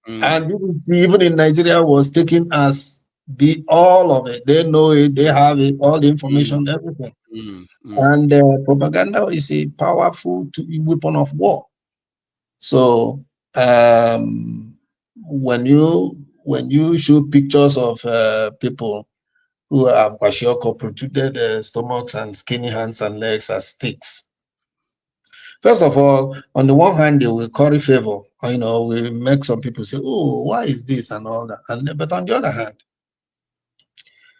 And BBC, even in Nigeria, was taken as all of it. They know it, they have it, all the information, everything. And propaganda is a powerful weapon of war. So when you show pictures of people who have Kwashiorkor protruded stomachs and skinny hands and legs as sticks, first of all, on the one hand, they will curry favor. You know, we make some people say, "Oh, why is this?" and all that. But on the other hand,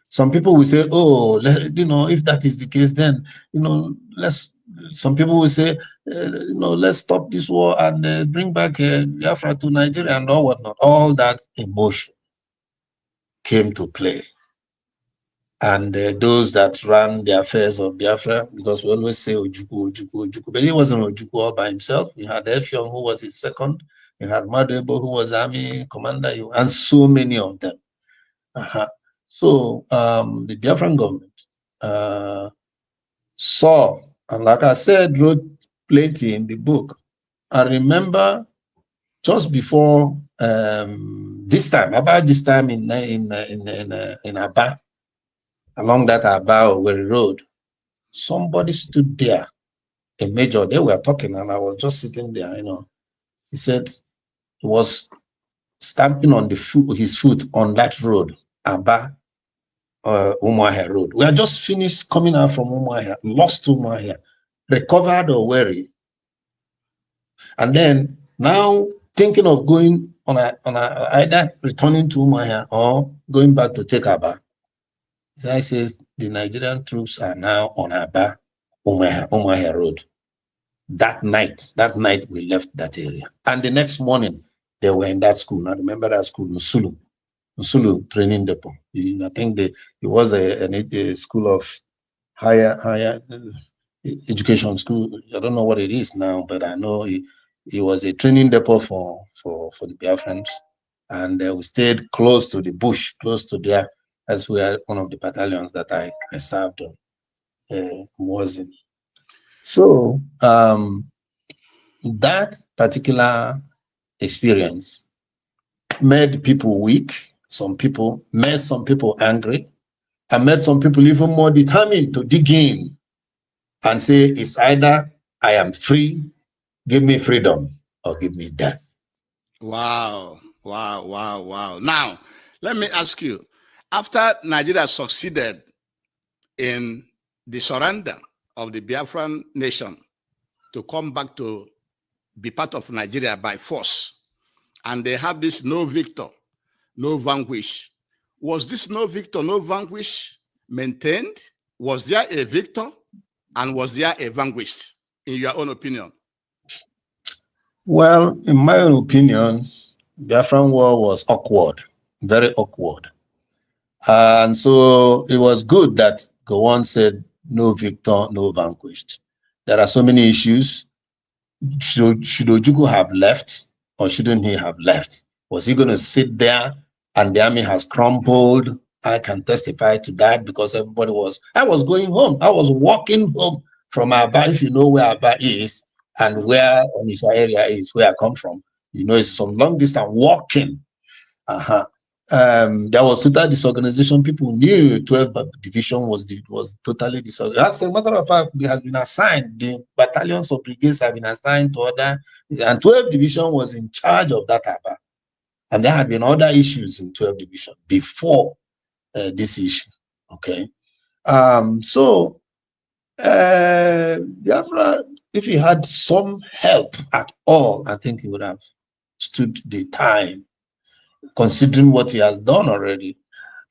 some people will say, "Oh, you know, if that is the case, then you know, let's." Some people will say, "You know, let's stop this war and bring back Biafra to Nigeria and all whatnot." All that emotion came to play. And those that ran the affairs of Biafra, because we always say Ojukwu, Ojukwu, Ojukwu, but he wasn't Ojukwu all by himself. You had Effiong, who was his second. You had Madebo, who was army commander, and so many of them. So the Biafran government saw, and like I said, wrote plenty in the book. I remember just before this time, about this time in Aba, along that Aba-Owerri road, somebody stood there, a major, they were talking, and I was just sitting there, you know. He said he was stamping on his foot on that road, Aba Umuahia road. We had just finished coming out from Umuahia, lost Umuahia, recovered Owerri, and then now thinking of going on either returning to Umuahia or going back to take Aba. He says the Nigerian troops are now on Aba Umuahia road. That night we left that area, and the next morning they were in that school. I remember that school, Musulu Training Depot. I think it was a school of higher education school. I don't know what it is now, but I know it was a training depot for the Biafrans, and we stayed close to the bush, close to there, as we are one of the battalions that I served on, was in. So that particular experience made people weak. Some people made some people angry, and made some people even more determined to dig in and say, it's either I am free, give me freedom, or give me death. Wow. Now, let me ask you, after Nigeria succeeded in the surrender of the Biafran nation to come back to be part of Nigeria by force, and they have this no victor, no vanquish. Was this no victor, no vanquish maintained? Was there a victor and was there a vanquished, in your own opinion? Well, in my own opinion, the Biafran war was awkward, very awkward. And so it was good that Gowon said no victor, no vanquished. There are so many issues. Should Ojukwu have left or shouldn't he have left? Was he going to sit there and the army has crumbled? I can testify to that because I was going home. I was walking home from Aba, if you know where Aba is and where Onitsha area is, where I come from. You know, it's some long distance walking. There was total disorganization. People knew 12th division was totally disorganized. As a matter of fact, it has been assigned, the battalions or brigades have been assigned to other, and 12th division was in charge of that Aba. And there had been other issues in 12th division before this issue. Okay. So Biafra, if he had some help at all, I think he would have stood the time, considering what he has done already.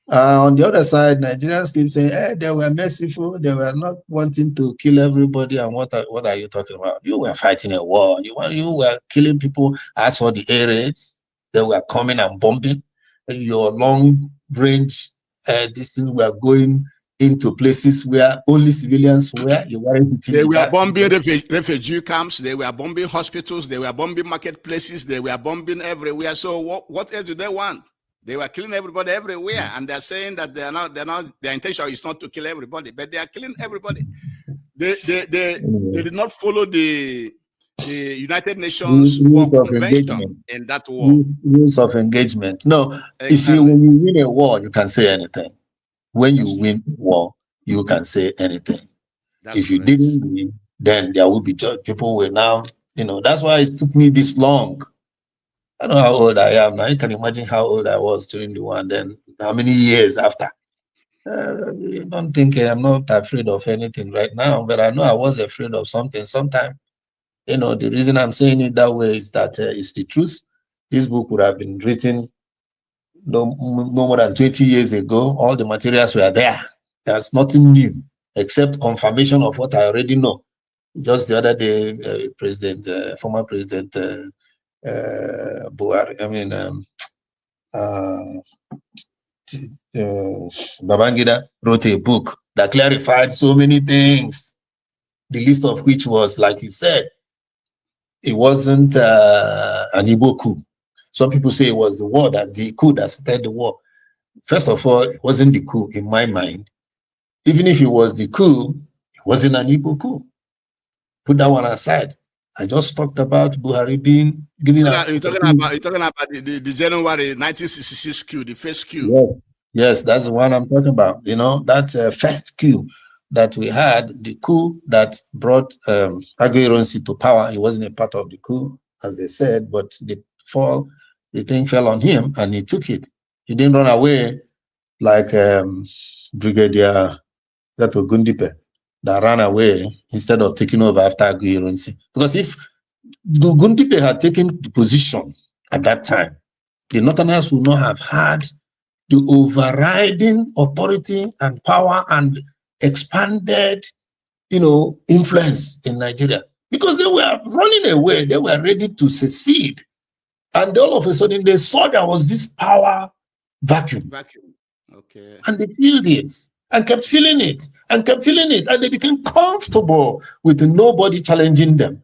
On the other side, Nigerians keep saying, hey, they were merciful, they were not wanting to kill everybody. And what are you talking about? You were fighting a war. You were killing people. As for the air raids, they were coming and bombing. Your long range, this thing were going into places where only civilians were. You weren't hitting. They were bombing refugee camps. They were bombing hospitals. They were bombing marketplaces. They were bombing everywhere. So what else do they want? They were killing everybody everywhere, and they're saying that they're not. Their intention is not to kill everybody, but they are killing everybody. They did not follow the United Nations War Convention in that war. Rules of engagement. No, exactly. You see, when you win a war, you can say anything. When you win war, you can say anything. If you didn't win, then there will be people will now, that's why it took me this long. I know how old I am now. You can imagine how old I was during the war, and then how many years after. I don't think I'm not afraid of anything right now, but I know I was afraid of something sometime. The reason I'm saying it that way is that it's the truth. This book would have been written no more than 20 years ago. All the materials were there. There's nothing new except confirmation of what I already know. Just the other day, former President Buhari, Babangida wrote a book that clarified so many things. The list of which was, like you said, it wasn't an Igbo coup. Some people say it was the coup that started the war. First of all, it wasn't the coup in my mind. Even if it was the coup, it wasn't an Igbo coup. Put that one aside. I just talked about Buhari being given You're talking about the January 1966 coup, the first coup. Yes, that's the one I'm talking about. That first coup that we had, the coup that brought Aguiyi to power. He wasn't a part of the coup, as they said, but the thing fell on him and he took it. He didn't run away like Brigadier Gundipe that ran away instead of taking over after Aguiyi. Because if Gundipe had taken the position at that time, the Northerners would not have had the overriding authority and power and expanded, influence in Nigeria, because they were running away. They were ready to secede. And all of a sudden they saw there was this power vacuum. Okay. And they filled it and kept feeling it and kept feeling it. And they became comfortable with nobody challenging them.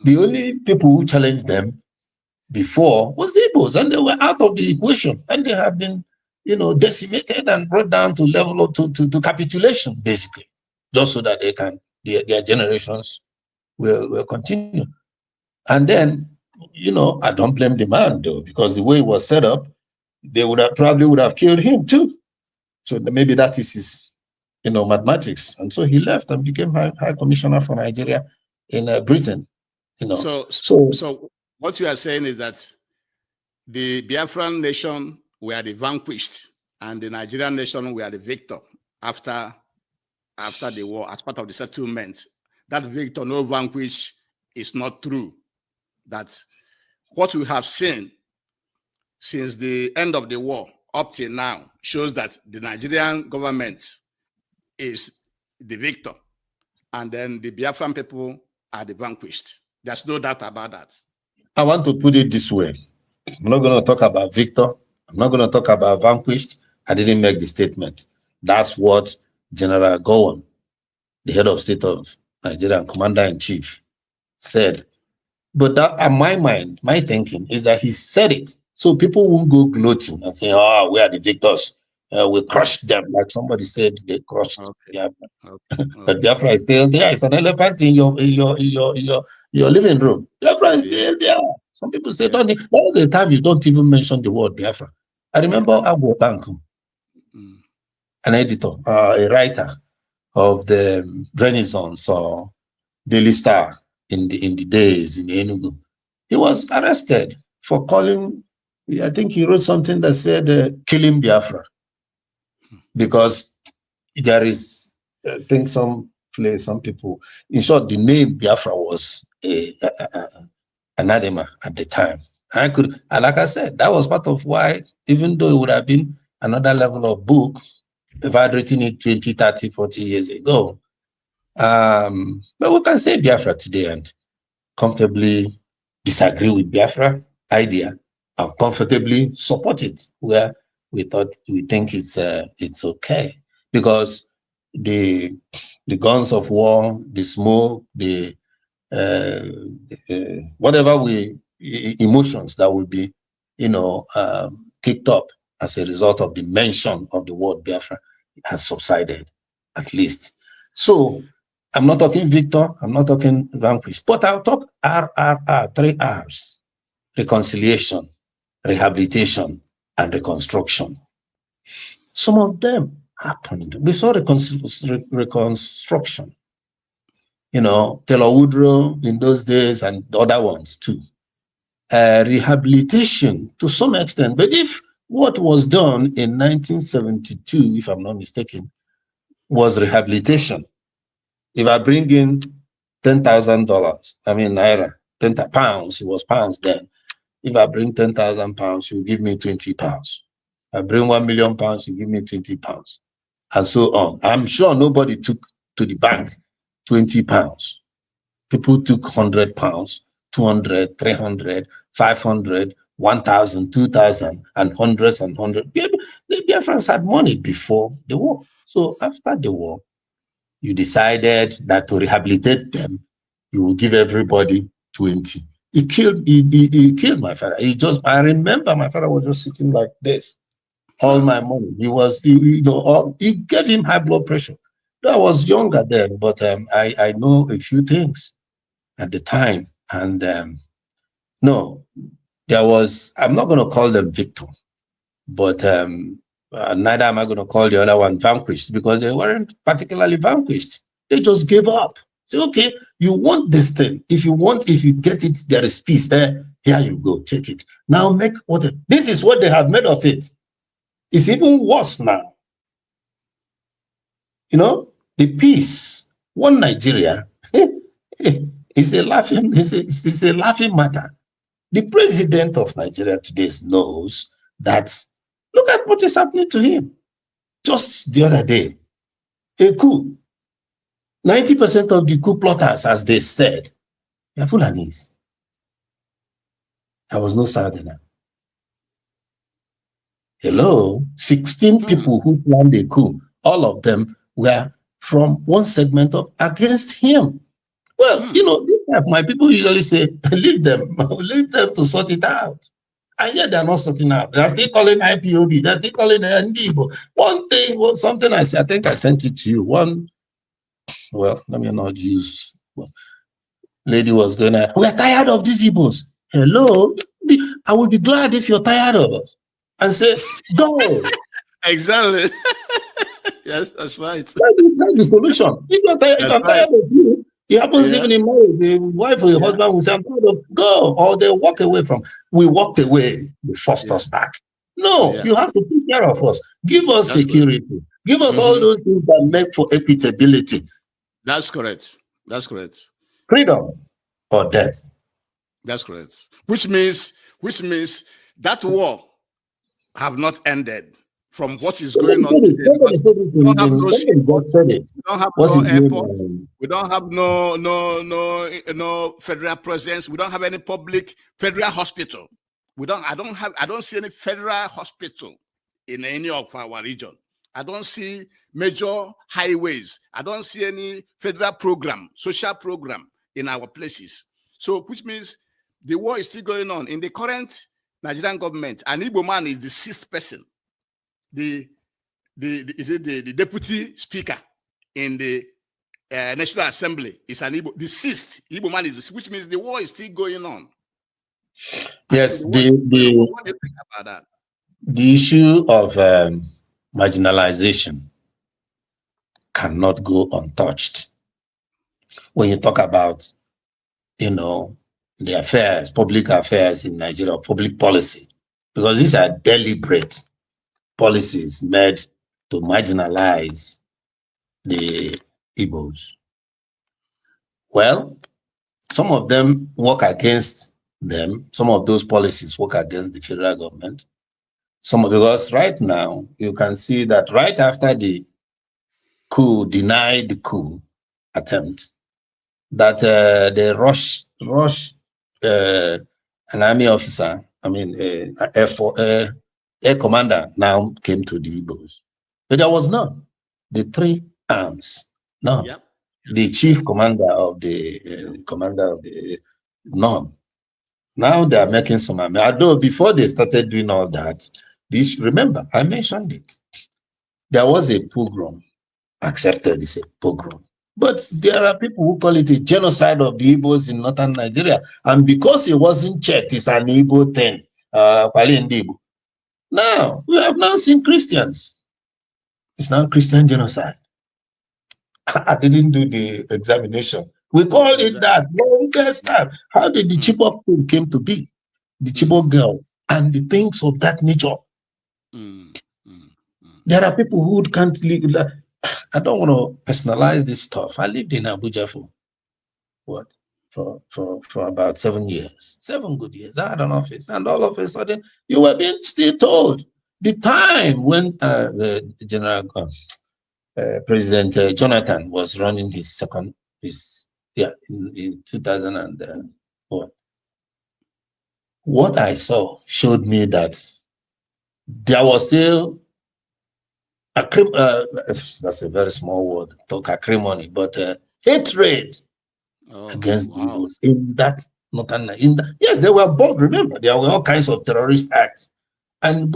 The only people who challenged them before was the Igbos, and they were out of the equation, and they have been, decimated and brought down to level of to capitulation, basically, just so that they can their generations will continue. And then, I don't blame the man though, because the way it was set up, they would have killed him too. So maybe that is his, mathematics. And so he left and became High Commissioner for Nigeria in Britain. So what you are saying is that the Biafran nation were the vanquished and the Nigerian nation were the victor after the war as part of the settlement. That victor, no vanquish, is not true. That what we have seen since the end of the war up till now shows that the Nigerian government is the victor and then the Biafran people are the vanquished. There's no doubt about that. I want to put it this way. I'm not going to talk about victor. I'm not going to talk about vanquished. I didn't make the statement. That's what General Gowon, the head of state of Nigeria and commander-in-chief, said. But that, in my mind, my thinking is that he said it so people won't go gloating and say, "Oh, we are the victors. We crushed them," like somebody said they crushed Biafra. But Biafra is still there. It's an elephant in your living room. Biafra is still there. Some people say, "Don't." There was a time you don't even mention the word Biafra. I remember Abu Banku, an editor, a writer of the Renaissance or Daily Star in the days in Enugu. He was arrested for calling. I think he wrote something that said "killing Biafra," because there is, I think some people. In short, the name Biafra was anathema at the time. And like I said, that was part of why, even though it would have been another level of book if I had written it 20, 30, 40 years ago. But we can say Biafra today and comfortably disagree with Biafra idea and comfortably support it where we think it's okay, because the guns of war, the smoke, the whatever emotions that will be kicked up as a result of the mention of the word Biafra, has subsided, at least. So I'm not talking victor, I'm not talking vanquish, but I'll talk RRR, 3 R's: reconciliation, rehabilitation, and reconstruction. Some of them happened. We saw reconstruction, Taylor Woodrow in those days and the other ones too. Rehabilitation to some extent, but if what was done in 1972, if I'm not mistaken, was rehabilitation, if I bring in $10,000, naira, 10 pounds, it was pounds then. If I bring 10,000 pounds, you give me 20 pounds. I bring 1 million pounds, you give me 20 pounds, and so on. I'm sure nobody took to the bank 20 pounds. People took 100 pounds, 200, 300, 500, 1,000, 2,000, and hundreds and hundreds. The Biafrans had money before the war. So after the war, you decided that to rehabilitate them, you will give everybody 20. He killed my father. I remember my father was just sitting like this. All my money. He gave him high blood pressure. I was younger then, but I know a few things at the time. And no, there was, I'm not going to call them victim, but neither am I going to call the other one vanquished, because they weren't particularly vanquished. They just gave up. Say, okay, you want this thing. If you get it, there is peace there. Here you go, take it. Now this is what they have made of it. It's even worse now. The peace, one Nigeria, is a laughing matter. The president of Nigeria today knows that. Look at what is happening to him. Just the other day, a coup. 90% of the coup plotters, as they said, are Fulanis. There was no Southerner. Hello, 16 people who planned the coup, all of them were from one segment of against him. Well, this type, my people usually say, leave them to sort it out. And yet they're not sorting out. They're still calling IPOB, they're still calling NDIBO. Something I think I sent it to you. Let me not use. Lady was going to, we're tired of these Igbos. Hello, I would be glad if you're tired of us. And say, go. Exactly. Yes, that's right. That's the solution. If I'm tired of you, it happens even in marriage. The wife or your husband will say, I'm tired of, go. Or they walk away from. We walked away. They forced us back. No, you have to take care of us. Give us security. Right. Give us all those things that make for equitability. That's correct. That's correct. Freedom or death. That's correct. Which means that war have not ended from what is going on today. We don't have no seaport. We don't have no airport. We don't have no federal presence. We don't have any public federal hospital. I don't see any federal hospital in any of our region. I don't see major highways. I don't see any federal program, social program in our places. So, which means the war is still going on. In the current Nigerian government, an Igbo man is the 6th person. The deputy speaker in the National Assembly is an Igbo. The 6th Igbo man is, which means the war is still going on. Yes, what do you think about that? The issue of marginalization cannot go untouched. When you talk about, the affairs, public affairs in Nigeria, public policy, because these are deliberate policies made to marginalize the Igbos. Well, some of them work against them. Some of those policies work against the federal government. Because right now, you can see that right after the coup, denied the coup attempt, that they rush an army officer, air commander now came to the Igbos. But there was none. The 3 arms, none. Yep. The chief commander of the none. Now they are making some army. Although before they started doing all that, This, remember, I mentioned it. There was a pogrom, accepted as a pogrom. But there are people who call it a genocide of the Igbos in northern Nigeria. And because it wasn't checked, it's an Igbo thing. Now, we have now seen Christians. It's now Christian genocide. I didn't do the examination. We call it that. Longest time. How did the Chibok thing came to be? The Chibok girls and the things of that nature. There are people who can't live. I don't want to personalize this stuff. I lived in Abuja for what? For about 7 years. 7 good years. I had an office. And all of a sudden, you were being still told the time when the General President Jonathan was running in 2004. What I saw showed me that there was still that's a very small word, talk acrimony, but hatred against the Igbos in that northern. Yes, they were bombed. Remember, there were all kinds of terrorist acts, and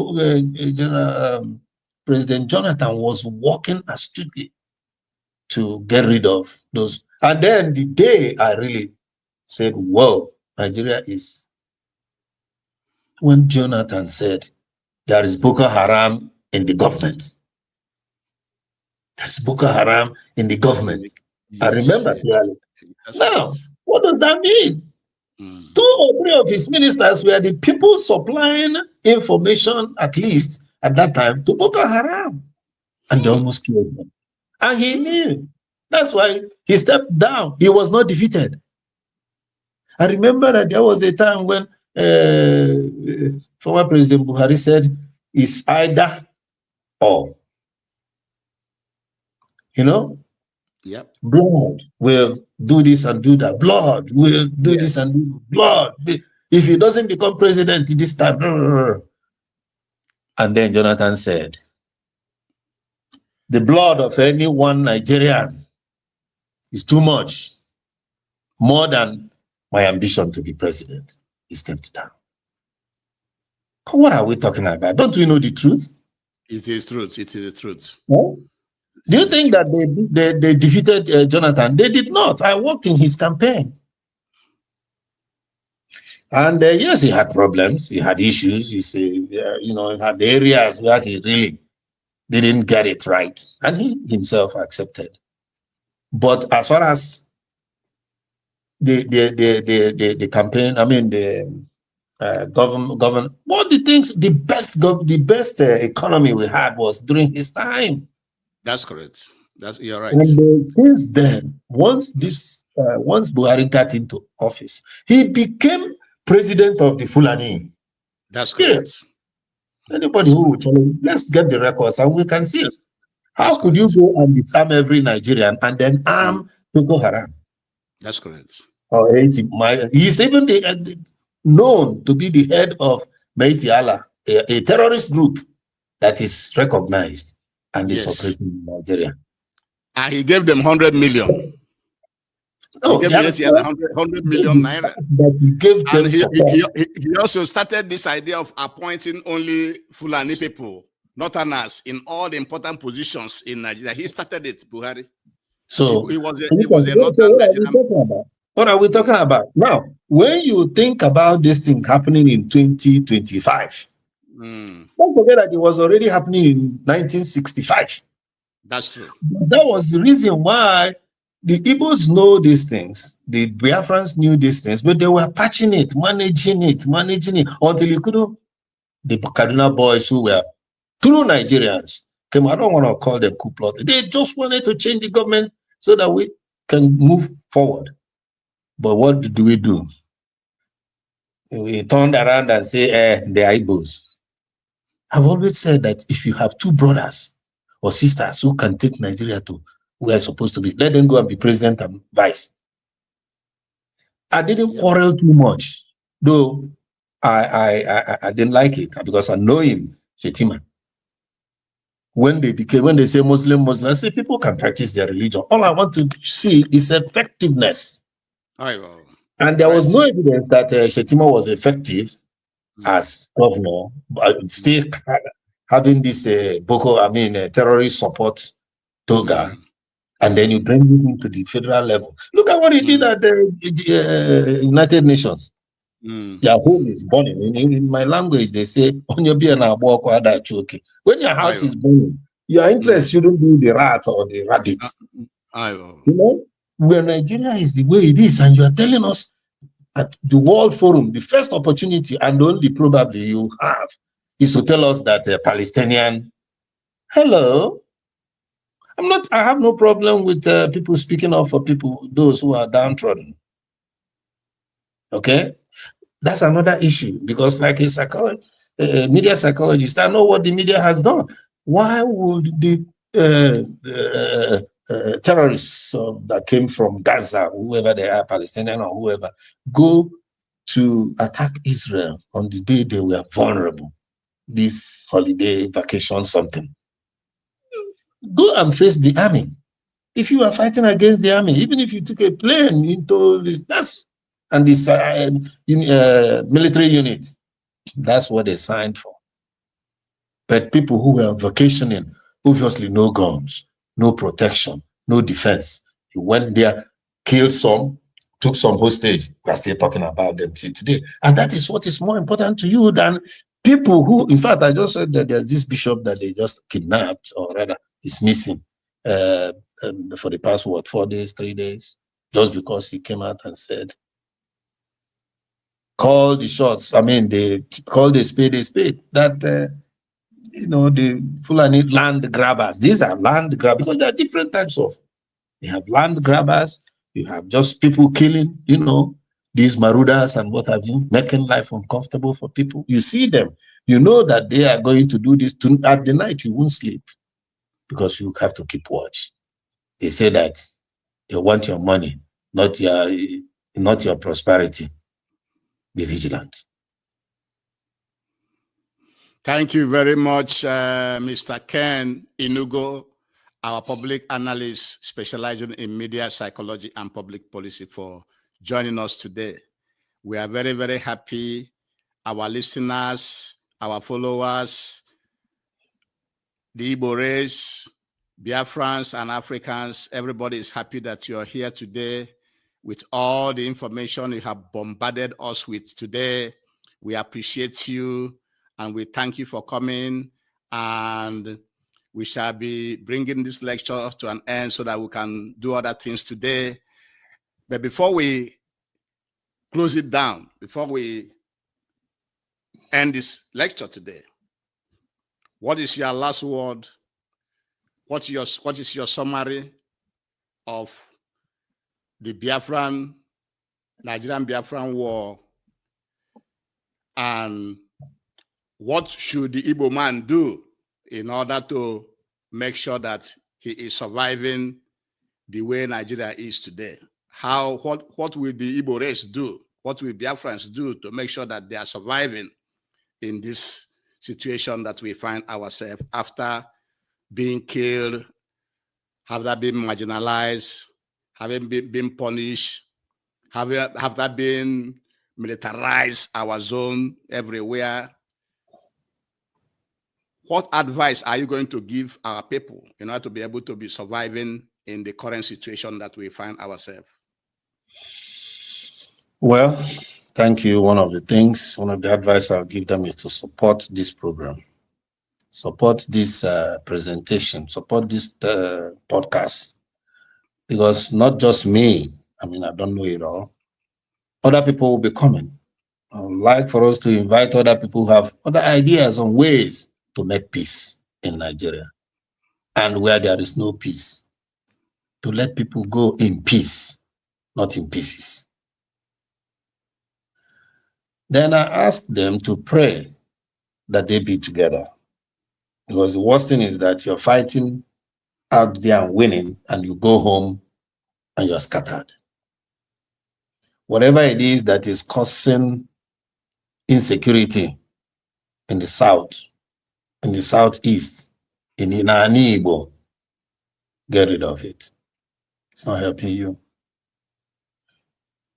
President Jonathan was working astutely to get rid of those. And then the day I really said, "Well, Nigeria is," when Jonathan said, "There is Boko Haram in the government." There's Boko Haram in the government. Yes, I remember clearly. Now, what does that mean? 2 or 3 of his ministers were the people supplying information, at least at that time, to Boko Haram. And they almost killed them. And he knew. That's why he stepped down. He was not defeated. I remember that there was a time when former President Buhari said, it's either or. You know? Yep. Blood will do this and do that. Blood will do this and do that. Blood. If he doesn't become president this time. And then Jonathan said, the blood of any one Nigerian is too much, more than my ambition to be president. He stepped down. What are we talking about? Don't we know the truth? It is truth. It is the truth. Yeah? Do you think that they defeated Jonathan? They did not. I worked in his campaign. And yes, he had problems. He had issues. He had areas where he really didn't get it right. And he himself accepted. But as far as the campaign, I mean, the government, what the things, the best economy we had was during his time. That's correct. You're right. And since then, once Buhari got into office, he became president of the Fulani. That's correct. Anybody who will challenge, let's get the records and we can see. How could you go and disarm every Nigerian and then arm Boko Haram? That's correct. Or he's even known to be the head of Meiti Allah, a terrorist group that is recognized and is operating in Nigeria. And he gave them 100 million. Oh, he gave them 100 million naira. And he also started this idea of appointing only Fulani people, Northerners, in all the important positions in Nigeria. He started it, Buhari. So he was a Northern Nigerian. What are we talking about? Now, when you think about this thing happening in 2025, don't forget that it was already happening in 1965. That's true. That was the reason why the Igbos know these things. The Biafrans knew these things, but they were patching it, managing it, until you couldn't. The Kaduna boys who were true Nigerians came. I don't want to call them coup plot. They just wanted to change the government so that we can move forward. But what do? We turned around and say, they are Igbos. I've always said that if you have 2 brothers or sisters who can take Nigeria to where it's supposed to be, let them go and be president and vice. I didn't quarrel too much, though I didn't like it because I know him, Shetima. When they say Muslim, I say people can practice their religion. All I want to see is effectiveness. And there was no evidence that Shetima was effective as governor, but still having this terrorist support toga, and then you bring him into the federal level. Look at what he did at the United Nations. Your home is burning. In my language, they say, when your house is burning, your interest shouldn't be the rat or the rabbit. You know, where Nigeria is the way it is, and you are telling us at the World Forum, the first opportunity and only probably you have is to tell us that Palestinian, hello, I have no problem with people speaking up for people, those who are downtrodden. Okay? That's another issue, because like a media psychologist, I know what the media has done. Why would the terrorists that came from Gaza, whoever they are, Palestinian or whoever, go to attack Israel on the day they were vulnerable, this holiday, vacation, something? Go and face the army. If you are fighting against the army, even if you took a plane into this, military unit, that's what they signed for. But people who were vacationing, obviously no guns, no protection, no defense. You went there, killed some, took some hostage. We're still talking about them till today. And that is what is more important to you than people who, in fact, I just said that there's this bishop that they just kidnapped, or rather is missing for the past, 4 days, 3 days, just because he came out and said, call the shots. I mean, they call the spade a spade. That, the Fulani land grabbers, these are land grabbers, because there are different types of, you have land grabbers, you have just people killing, these marauders and what have you, making life uncomfortable for people. You see them, you know that they are going to do this. At the night, you won't sleep because you have to keep watch. They say that they want your money, not your prosperity. Be vigilant. Thank you very much, Mr. Keny I'nugo, our public analyst specializing in media psychology and public policy, for joining us today. We are very, very happy. Our listeners, our followers, the Igbo race, Biafrans and Africans, everybody is happy that you are here today with all the information you have bombarded us with today. We appreciate you and we thank you for coming, and we shall be bringing this lecture to an end so that we can do other things today. But before we close it down, before we end this lecture today, what is your last word? What is your summary of the Nigerian-Biafran war, and what should the Igbo man do in order to make sure that he is surviving the way Nigeria is today? What will the Igbo race do? What will Biafrans do to make sure that they are surviving in this situation that we find ourselves after being killed, after being marginalized, having been punished, have that been militarized our zone everywhere? What advice are you going to give our people in order to be able to be surviving in the current situation that we find ourselves? Well, thank you. One of the advice I'll give them is to support this program, support this presentation, support this podcast, because not just me, I don't know it all. Other people will be coming. I would like for us to invite other people who have other ideas on ways to make peace in Nigeria. And where there is no peace, to let people go in peace, not in pieces. Then I ask them to pray that they be together. Because the worst thing is that you're fighting out there and winning, and you go home and you're scattered. Whatever it is that is causing insecurity in the south, in the southeast, in Igbo, get rid of it. It's not helping you.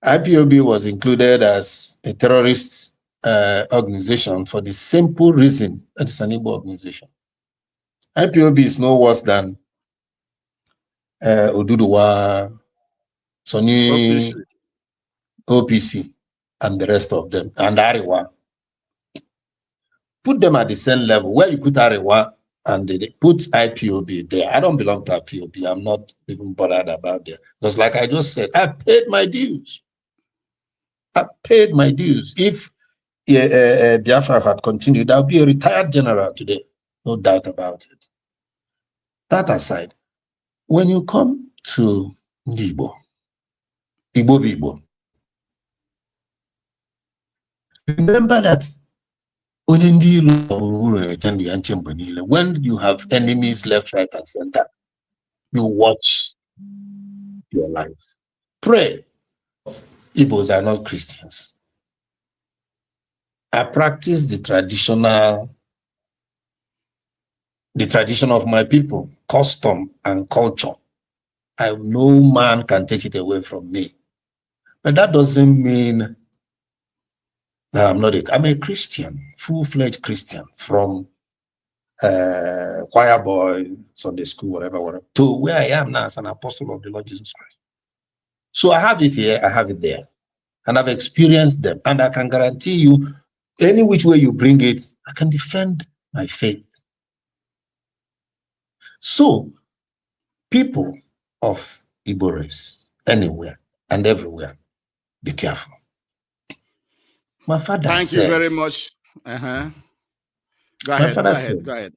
IPOB was included as a terrorist organization for the simple reason that it's an Igbo organization. IPOB is no worse than Oduduwa, Sony, OPC, and the rest of them, and Ariwa. Put them at the same level. Where you put Ariwa and they put IPOB there. I don't belong to IPOB. I'm not even bothered about that. Because like I just said, I paid my dues. I paid my dues. If Biafra had continued, I'll be a retired general today. No doubt about it. That aside, when you come to Igbo, remember that when you have enemies left, right, and center, you watch your life. Pray. Igbos are not Christians. I practice the tradition of my people, custom and culture. No man can take it away from me. But that doesn't mean that I'm a Christian, full-fledged Christian, from choir boy, Sunday school, whatever, to where I am now as an apostle of the Lord Jesus Christ. So I have it here, I have it there, and I've experienced them, and I can guarantee you, any which way you bring it, I can defend my faith. So, people of Igbo race, anywhere and everywhere, be careful. My father said... Thank you very much. Go ahead, go ahead.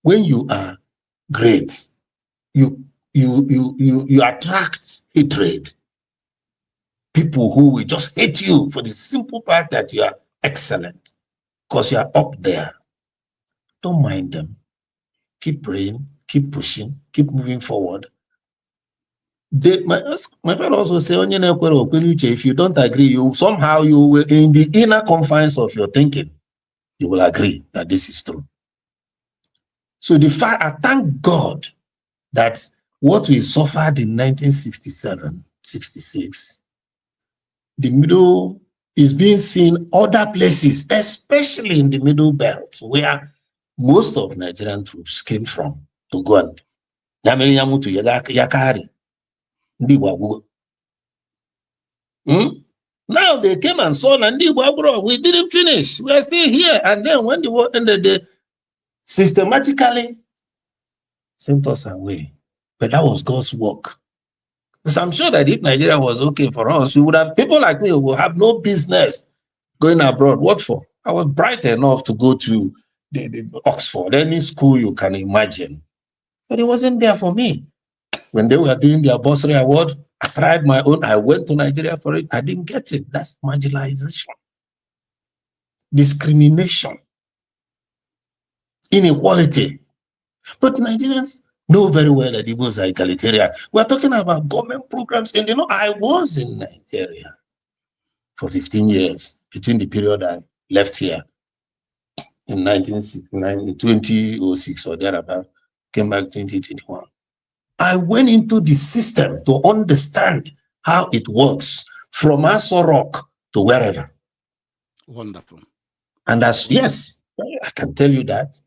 When you are great, you attract hatred. People who will just hate you for the simple fact that you are excellent, because you are up there. Don't mind them. Keep praying, keep pushing, keep moving forward. My friend also say, if you don't agree, you will, in the inner confines of your thinking, you will agree that this is true. So I thank God that what we suffered in 1967, 66, the middle is being seen other places, especially in the middle belt, where most of Nigerian troops came from to go and Now they came and saw Nandi, we didn't finish. We are still here. And then when the war ended, they systematically sent us away. But that was God's work. Because I'm sure that if Nigeria was okay for us, we would have, people like me will have no business going abroad. What for? I was bright enough to go to the Oxford, any school you can imagine. But it wasn't there for me. When they were doing their bursary award, I tried my own. I went to Nigeria for it. I didn't get it. That's marginalization, discrimination, inequality. But Nigerians know very well that Igbos are egalitarian. We're talking about government programs. And I was in Nigeria for 15 years between the period I left here in 1969, in 2006 or thereabout, came back 2021. I went into the system to understand how it works from Aso Rock to wherever. Wonderful. And yes, I can tell you that.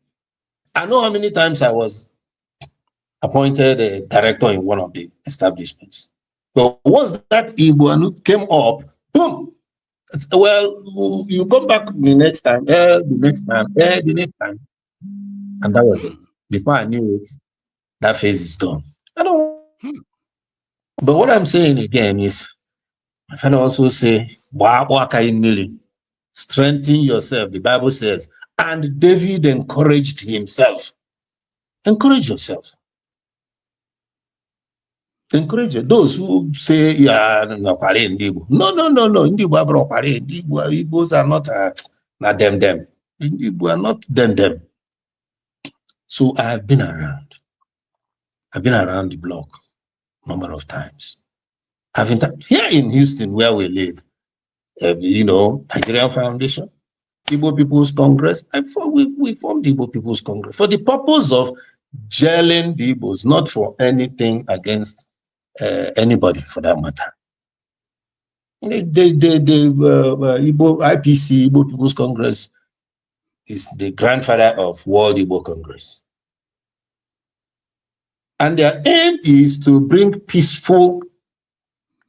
I know how many times I was appointed a director in one of the establishments. But once that Igbo I'nugo came up, boom! Well, you come back the next time, the next time, the next time. And that was it. Before I knew it, that phase is gone. But what I'm saying again is, my friend also say, strengthen yourself. The Bible says, and David encouraged himself. Encourage yourself. Encourage those who say, yeah, no. Igbos are not them. Igbo are not them. So I've been around. I've been around the block a number of times. Here in Houston, where we live, Nigeria Foundation, Igbo People's Congress. We formed the Igbo People's Congress for the purpose of gelling the Igbos, not for anything against anybody for that matter. The Igbo IPC, Igbo People's Congress, is the grandfather of World Igbo Congress. And their aim is to bring peaceful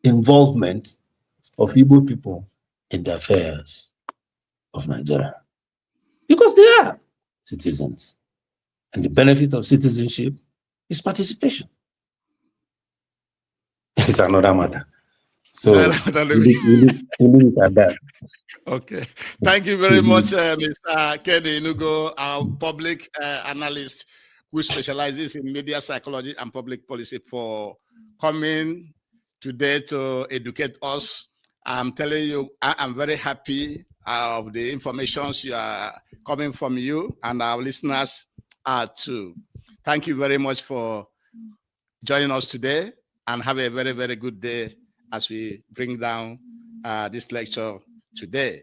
involvement of Igbo people in the affairs of Nigeria. Because they are citizens. And the benefit of citizenship is participation. It's another matter. So we leave it at that. Okay. Thank you very much, Mr. Keny I'nugo, our public analyst who specializes in media psychology and public policy, for coming today to educate us. I'm telling you, I'm very happy of the information you are coming from you, and our listeners are too. Thank you very much for joining us today, and have a very, very good day as we bring down this lecture today.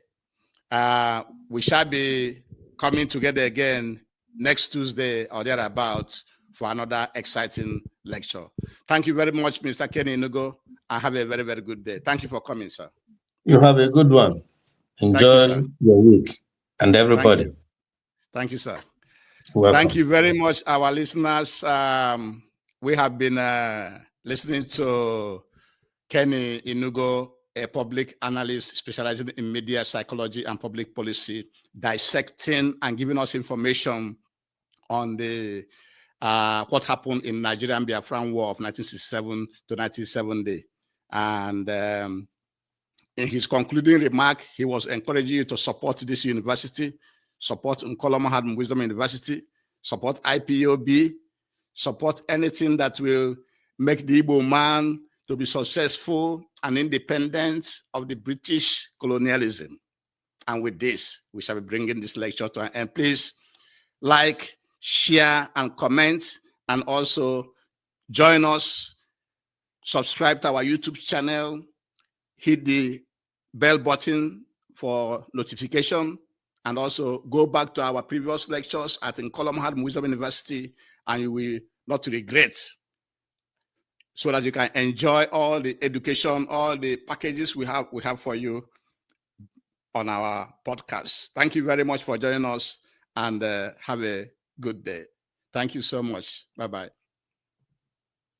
We shall be coming together again next Tuesday or thereabout for another exciting lecture. Thank you very much, Mr. Keny I'nugo, and have a very, very good day. Thank you for coming, sir. You have a good one. Enjoy your week, and everybody. Thank you, sir. Welcome. Thank you very much, our listeners. We have been listening to Keny I'nugo, a public analyst specializing in media psychology and public policy, dissecting and giving us information on the what happened in Nigeria-Biafra War of 1967 to 1970. And in his concluding remark, he was encouraging you to support this university, support Nkoloma Wisdom University, support IPOB, support anything that will make the Igbo man to be successful and independent of the British colonialism. And with this, we shall be bringing this lecture to an end. Please like, share, and comment, and also join us, subscribe to our YouTube channel, hit the bell button for notification, and also go back to our previous lectures at Nkoloma Wisdom University, and you will not regret, so that you can enjoy all the education, all the packages we have for you on our podcast. Thank you very much for joining us, and have a good day. Thank you so much. Bye-bye.